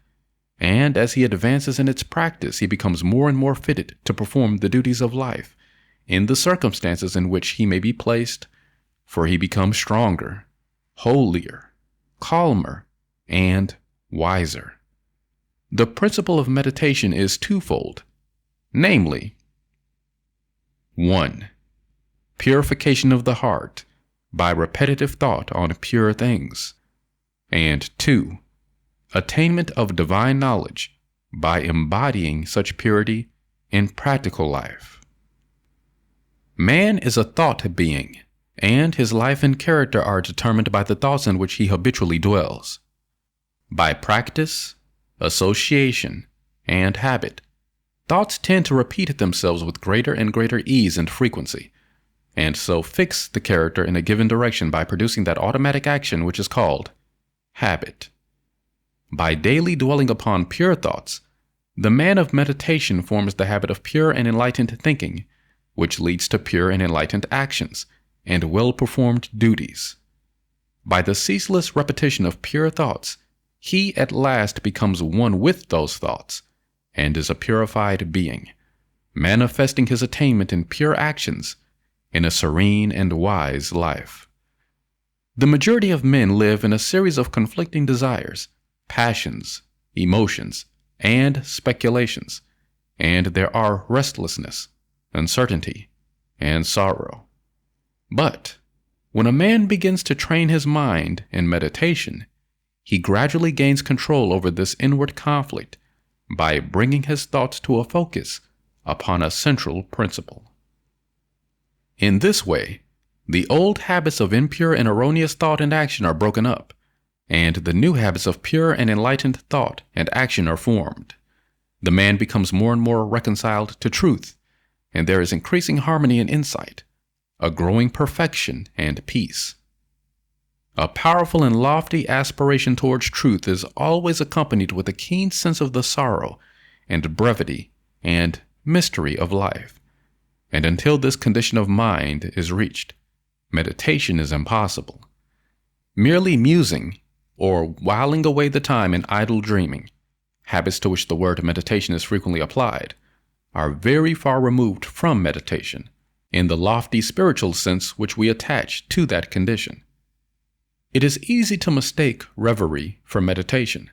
and as he advances in its practice, he becomes more and more fitted to perform the duties of life in the circumstances in which he may be placed, for he becomes stronger, holier, calmer, and wiser. The principle of meditation is twofold, namely, 1. Purification of the heart by repetitive thought on pure things, and 2. Attainment of divine knowledge by embodying such purity in practical life. Man is a thought being, and his life and character are determined by the thoughts in which he habitually dwells. By practice, association, and habit, thoughts tend to repeat themselves with greater and greater ease and frequency, and so fix the character in a given direction by producing that automatic action which is called habit. By daily dwelling upon pure thoughts, the man of meditation forms the habit of pure and enlightened thinking, which leads to pure and enlightened actions and well-performed duties. By the ceaseless repetition of pure thoughts, he at last becomes one with those thoughts and is a purified being, manifesting his attainment in pure actions in a serene and wise life. The majority of men live in a series of conflicting desires, passions, emotions, and speculations, and there are restlessness, uncertainty, and sorrow. But when a man begins to train his mind in meditation, he gradually gains control over this inward conflict by bringing his thoughts to a focus upon a central principle. In this way, the old habits of impure and erroneous thought and action are broken up, and the new habits of pure and enlightened thought and action are formed. The man becomes more and more reconciled to truth, and there is increasing harmony and insight, a growing perfection and peace. A powerful and lofty aspiration towards truth is always accompanied with a keen sense of the sorrow and brevity and mystery of life. And until this condition of mind is reached, meditation is impossible. Merely musing, or whiling away the time in idle dreaming, habits to which the word meditation is frequently applied, are very far removed from meditation, in the lofty spiritual sense which we attach to that condition. It is easy to mistake reverie for meditation.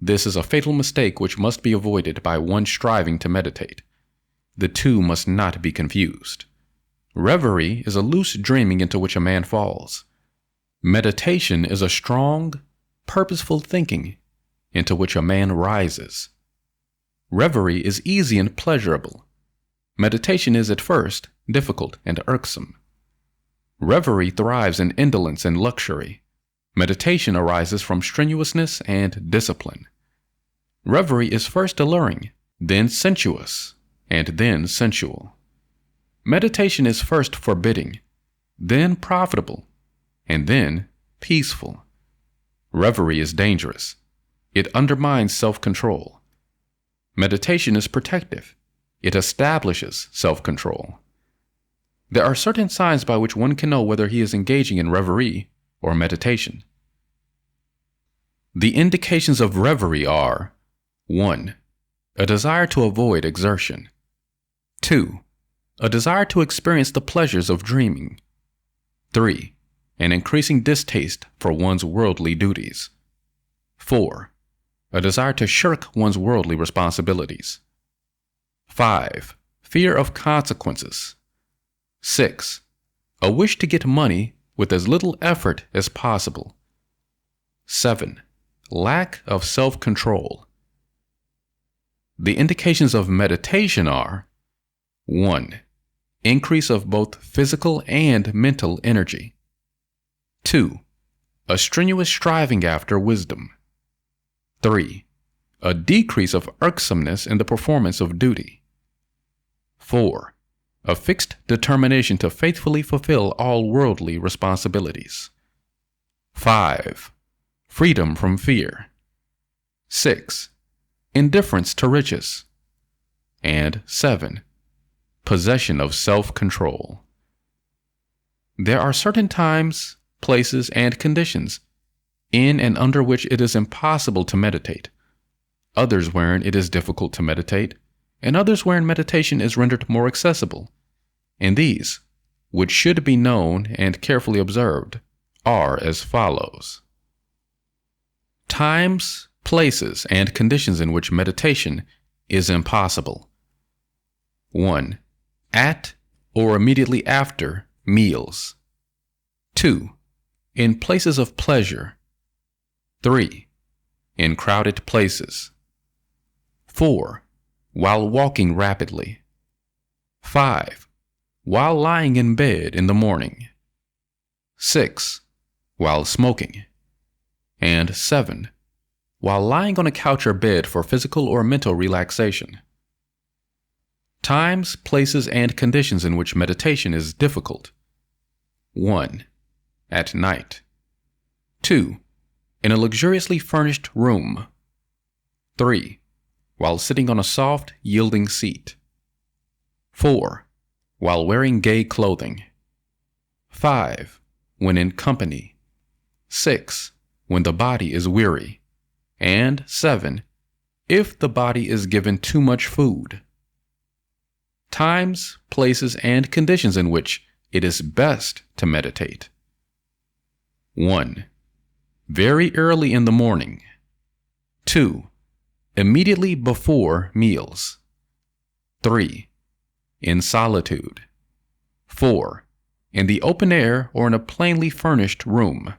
This is a fatal mistake which must be avoided by one striving to meditate. The two must not be confused. Reverie is a loose dreaming into which a man falls. Meditation is a strong, purposeful thinking into which a man rises. Reverie is easy and pleasurable. Meditation is at first difficult and irksome. Reverie thrives in indolence and luxury. Meditation arises from strenuousness and discipline. Reverie is first alluring, then sensuous, and then sensual. Meditation is first forbidding, then profitable, and then peaceful. Reverie is dangerous. It undermines self-control. Meditation is protective. It establishes self-control. There are certain signs by which one can know whether he is engaging in reverie or meditation. The indications of reverie are: 1. A desire to avoid exertion. 2. A desire to experience the pleasures of dreaming. 3. An increasing distaste for one's worldly duties. 4. A desire to shirk one's worldly responsibilities. 5. Fear of consequences. 6. A wish to get money with as little effort as possible. 7. Lack of self-control. The indications of meditation are: 1. Increase of both physical and mental energy. 2. A strenuous striving after wisdom. 3. A decrease of irksomeness in the performance of duty. 4. A fixed determination to faithfully fulfill all worldly responsibilities. 5. Freedom from fear. 6. Indifference to riches. And 7. Possession of self-control. There are certain times, places, and conditions in and under which it is impossible to meditate, others wherein it is difficult to meditate, and others wherein meditation is rendered more accessible. And these, which should be known and carefully observed, are as follows: times, places, and conditions in which meditation is impossible. 1. At or immediately after meals. 2. In places of pleasure. 3. In crowded places. 4. While walking rapidly. 5. While lying in bed in the morning. 6. While smoking. And 7. While lying on a couch or bed for physical or mental relaxation. Times, places, and conditions in which meditation is difficult. 1. At night. 2. In a luxuriously furnished room. 3. While sitting on a soft, yielding seat. 4. While wearing gay clothing. 5. When in company. 6. When the body is weary. And 7. If the body is given too much food. Times, places, and conditions in which it is best to meditate. 1. Very early in the morning. 2. Immediately before meals. 3. In solitude. 4. In the open air or in a plainly furnished room.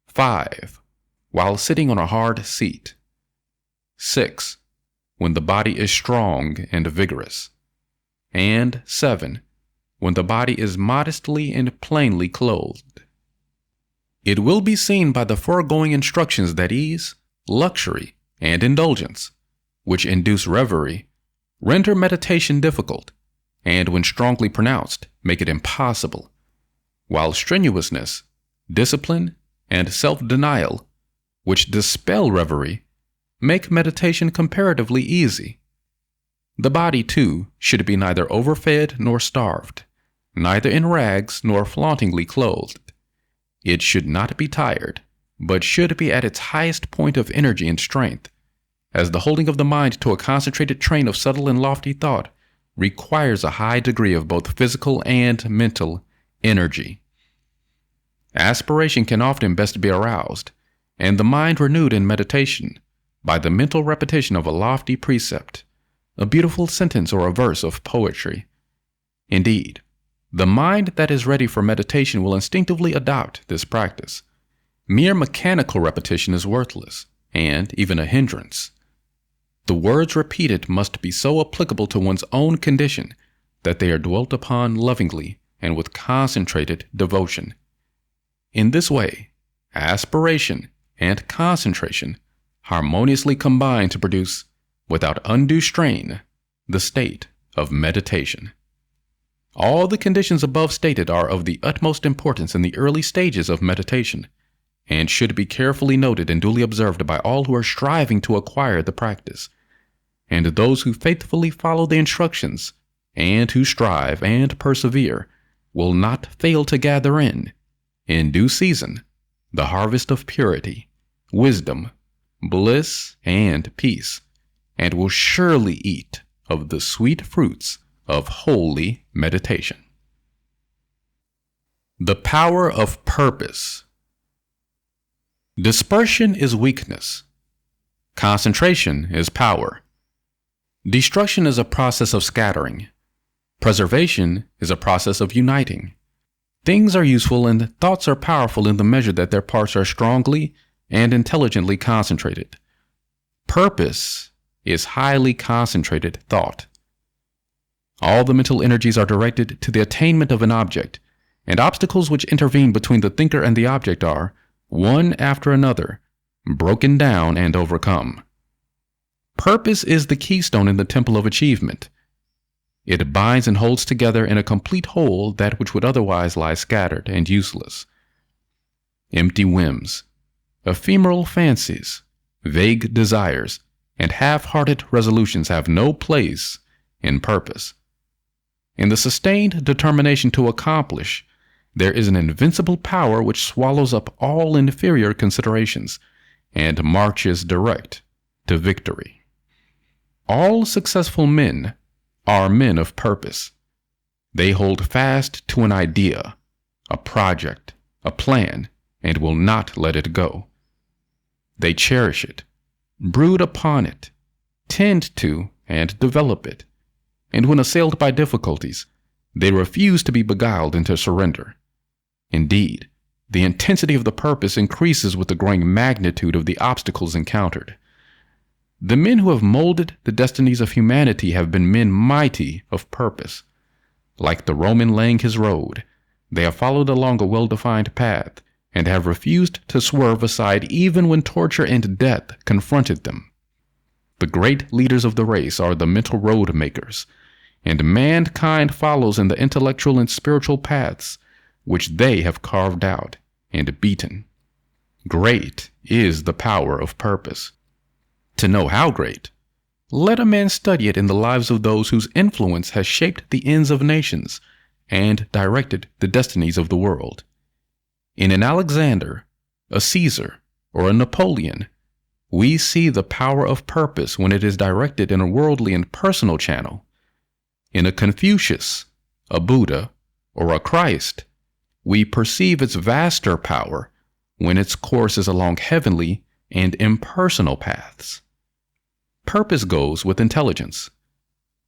5. While sitting on a hard seat. 6. When the body is strong and vigorous. And 7. When the body is modestly and plainly clothed. It will be seen by the foregoing instructions that ease, luxury, and indulgence, which induce reverie, render meditation difficult, and when strongly pronounced, make it impossible, while strenuousness, discipline, and self-denial, which dispel reverie, make meditation comparatively easy. The body, too, should be neither overfed nor starved, neither in rags nor flauntingly clothed. It should not be tired, but should be at its highest point of energy and strength, as the holding of the mind to a concentrated train of subtle and lofty thought requires a high degree of both physical and mental energy. Aspiration can often best be aroused, and the mind renewed in meditation, by the mental repetition of a lofty precept, a beautiful sentence or a verse of poetry. Indeed, the mind that is ready for meditation will instinctively adopt this practice. Mere mechanical repetition is worthless, and even a hindrance. The words repeated must be so applicable to one's own condition that they are dwelt upon lovingly and with concentrated devotion. In this way, aspiration and concentration harmoniously combine to produce, without undue strain, the state of meditation. All the conditions above stated are of the utmost importance in the early stages of meditation, and should be carefully noted and duly observed by all who are striving to acquire the practice, and those who faithfully follow the instructions, and who strive and persevere, will not fail to gather in due season, the harvest of purity, wisdom, bliss, and peace, and will surely eat of the sweet fruits of holy meditation. The power of purpose. Dispersion is weakness. Concentration is power. Destruction is a process of scattering. Preservation is a process of uniting. Things are useful and thoughts are powerful in the measure that their parts are strongly and intelligently concentrated. Purpose is highly concentrated thought. All the mental energies are directed to the attainment of an object, and obstacles which intervene between the thinker and the object are, one after another, broken down and overcome. Purpose is the keystone in the temple of achievement. It binds and holds together in a complete whole that which would otherwise lie scattered and useless. Empty whims, ephemeral fancies, vague desires, and half-hearted resolutions have no place in purpose. In the sustained determination to accomplish, there is an invincible power which swallows up all inferior considerations and marches direct to victory. All successful men are men of purpose. They hold fast to an idea, a project, a plan, and will not let it go. They cherish it, brood upon it, tend to and develop it, and when assailed by difficulties, they refuse to be beguiled into surrender. Indeed, the intensity of the purpose increases with the growing magnitude of the obstacles encountered. The men who have molded the destinies of humanity have been men mighty of purpose. Like the Roman laying his road, they have followed along a well-defined path and have refused to swerve aside even when torture and death confronted them. The great leaders of the race are the mental road makers, and mankind follows in the intellectual and spiritual paths which they have carved out and beaten. Great is the power of purpose. To know how great, let a man study it in the lives of those whose influence has shaped the ends of nations and directed the destinies of the world. In an Alexander, a Caesar, or a Napoleon, we see the power of purpose when it is directed in a worldly and personal channel. In a Confucius, a Buddha, or a Christ, we perceive its vaster power when its course is along heavenly and impersonal paths. Purpose goes with intelligence.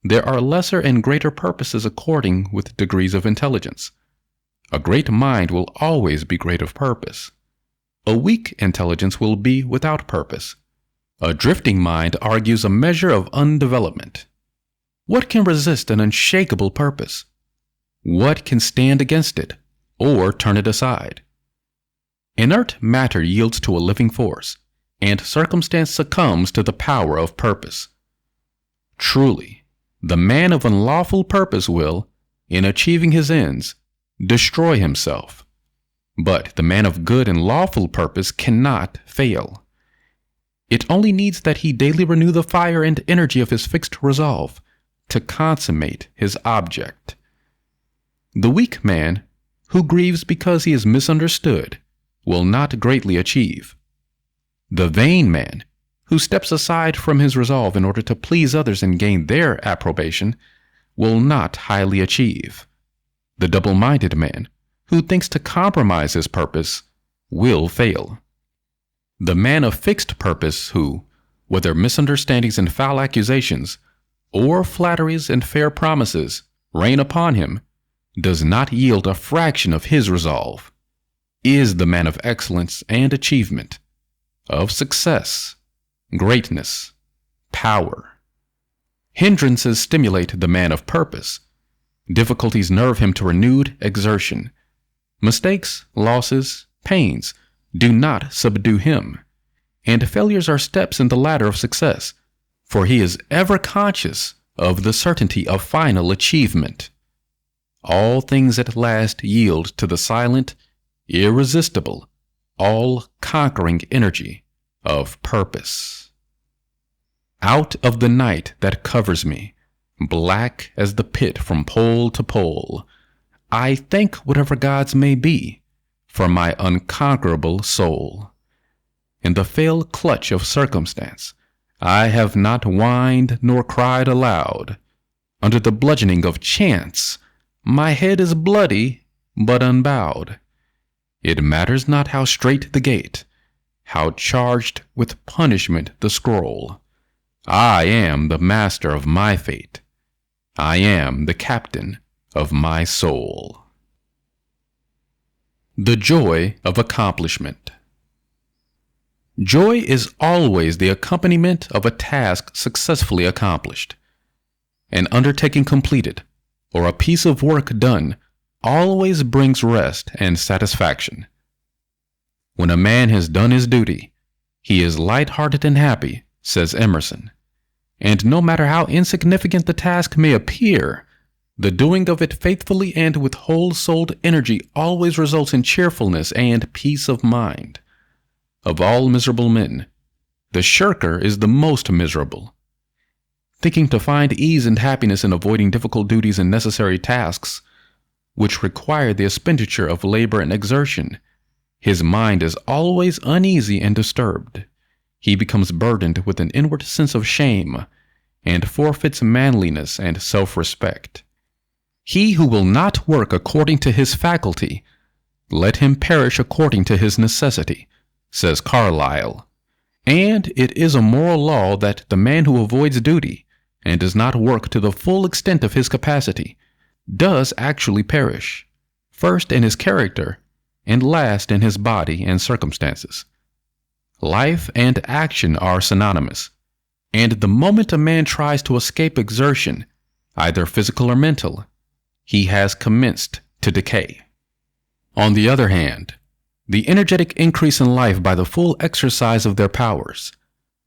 There are lesser and greater purposes according with degrees of intelligence. A great mind will always be great of purpose. A weak intelligence will be without purpose. A drifting mind argues a measure of undevelopment. What can resist an unshakable purpose? What can stand against it or turn it aside? Inert matter yields to a living force, and circumstance succumbs to the power of purpose. Truly, the man of unlawful purpose will, in achieving his ends, destroy himself. But the man of good and lawful purpose cannot fail. It only needs that he daily renew the fire and energy of his fixed resolve to consummate his object. The weak man, who grieves because he is misunderstood, will not greatly achieve. The vain man, who steps aside from his resolve in order to please others and gain their approbation, will not highly achieve. The double-minded man, who thinks to compromise his purpose, will fail. The man of fixed purpose who, whether misunderstandings and foul accusations, or flatteries and fair promises, rain upon him, does not yield a fraction of his resolve, is the man of excellence and achievement, of success, greatness, power. Hindrances stimulate the man of purpose. Difficulties nerve him to renewed exertion. Mistakes, losses, pains do not subdue him, and failures are steps in the ladder of success, for he is ever conscious of the certainty of final achievement. All things at last yield to the silent, irresistible, all-conquering energy of purpose. Out of the night that covers me, black as the pit from pole to pole, I thank whatever gods may be for my unconquerable soul. In the frail clutch of circumstance, I have not whined nor cried aloud. Under the bludgeoning of chance, my head is bloody but unbowed. It matters not how strait the gate, how charged with punishment the scroll. I am the master of my fate. I am the captain of my soul. The joy of accomplishment. Joy is always the accompaniment of a task successfully accomplished. An undertaking completed, or a piece of work done, always brings rest and satisfaction. When a man has done his duty, he is light-hearted and happy, says Emerson. And no matter how insignificant the task may appear, the doing of it faithfully and with whole-souled energy always results in cheerfulness and peace of mind. Of all miserable men, the shirker is the most miserable. Thinking to find ease and happiness in avoiding difficult duties and necessary tasks, which require the expenditure of labor and exertion, his mind is always uneasy and disturbed. He becomes burdened with an inward sense of shame and forfeits manliness and self-respect. He who will not work according to his faculty, let him perish according to his necessity, says Carlyle. And it is a moral law that the man who avoids duty and does not work to the full extent of his capacity does actually perish, first in his character and last in his body and circumstances. Life and action are synonymous, and the moment a man tries to escape exertion, either physical or mental, he has commenced to decay. On the other hand, the energetic increase in life by the full exercise of their powers,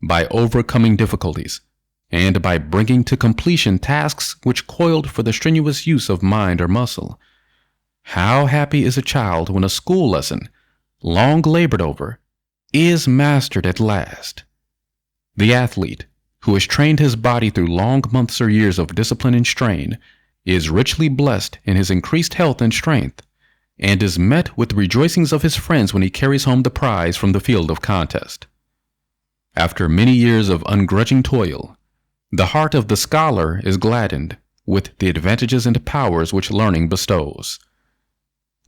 by overcoming difficulties, and by bringing to completion tasks which coiled for the strenuous use of mind or muscle. How happy is a child when a school lesson, long labored over, is mastered at last. The athlete, who has trained his body through long months or years of discipline and strain, is richly blessed in his increased health and strength, and is met with rejoicings of his friends when he carries home the prize from the field of contest. After many years of ungrudging toil, the heart of the scholar is gladdened with the advantages and powers which learning bestows.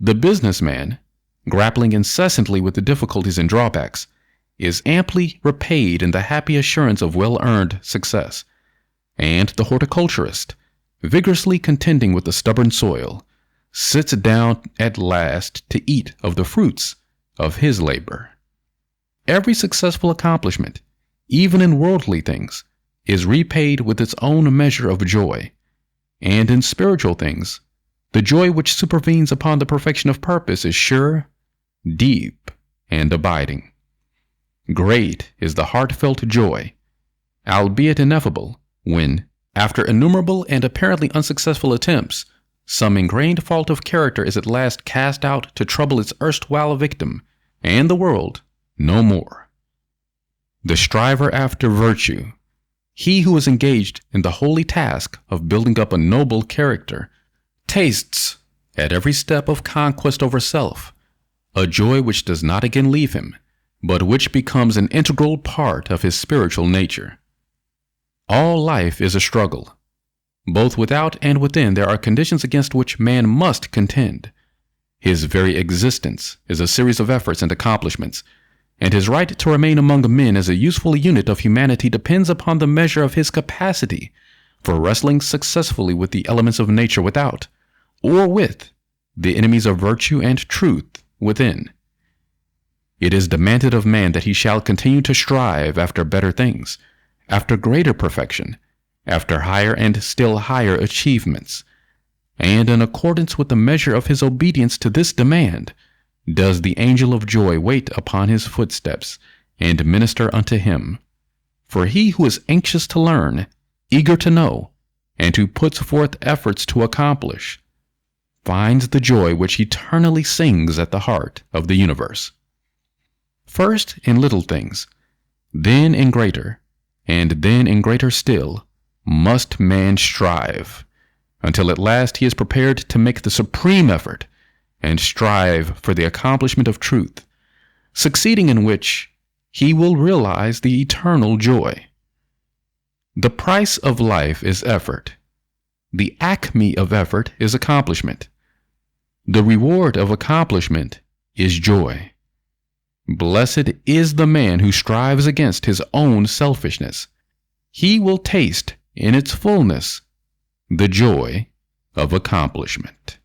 The businessman, grappling incessantly with the difficulties and drawbacks, is amply repaid in the happy assurance of well-earned success, and the horticulturist, vigorously contending with the stubborn soil, sits down at last to eat of the fruits of his labor. Every successful accomplishment, even in worldly things, is repaid with its own measure of joy, and in spiritual things, the joy which supervenes upon the perfection of purpose is sure, deep, and abiding. Great is the heartfelt joy, albeit ineffable, when, after innumerable and apparently unsuccessful attempts, some ingrained fault of character is at last cast out to trouble its erstwhile victim, and the world no more. The striver after virtue, he who is engaged in the holy task of building up a noble character, tastes, at every step of conquest over self, a joy which does not again leave him, but which becomes an integral part of his spiritual nature. All life is a struggle. Both without and within there are conditions against which man must contend. His very existence is a series of efforts and accomplishments, and his right to remain among men as a useful unit of humanity depends upon the measure of his capacity for wrestling successfully with the elements of nature without, or with the enemies of virtue and truth within. It is demanded of man that he shall continue to strive after better things, after greater perfection, after higher and still higher achievements. And in accordance with the measure of his obedience to this demand, does the angel of joy wait upon his footsteps and minister unto him. For he who is anxious to learn, eager to know, and who puts forth efforts to accomplish, finds the joy which eternally sings at the heart of the universe. First in little things, then in greater, and then in greater still, must man strive, until at last he is prepared to make the supreme effort and strive for the accomplishment of truth, succeeding in which he will realize the eternal joy. The price of life is effort. The acme of effort is accomplishment. The reward of accomplishment is joy. Blessed is the man who strives against his own selfishness. He will taste in its fullness the joy of accomplishment.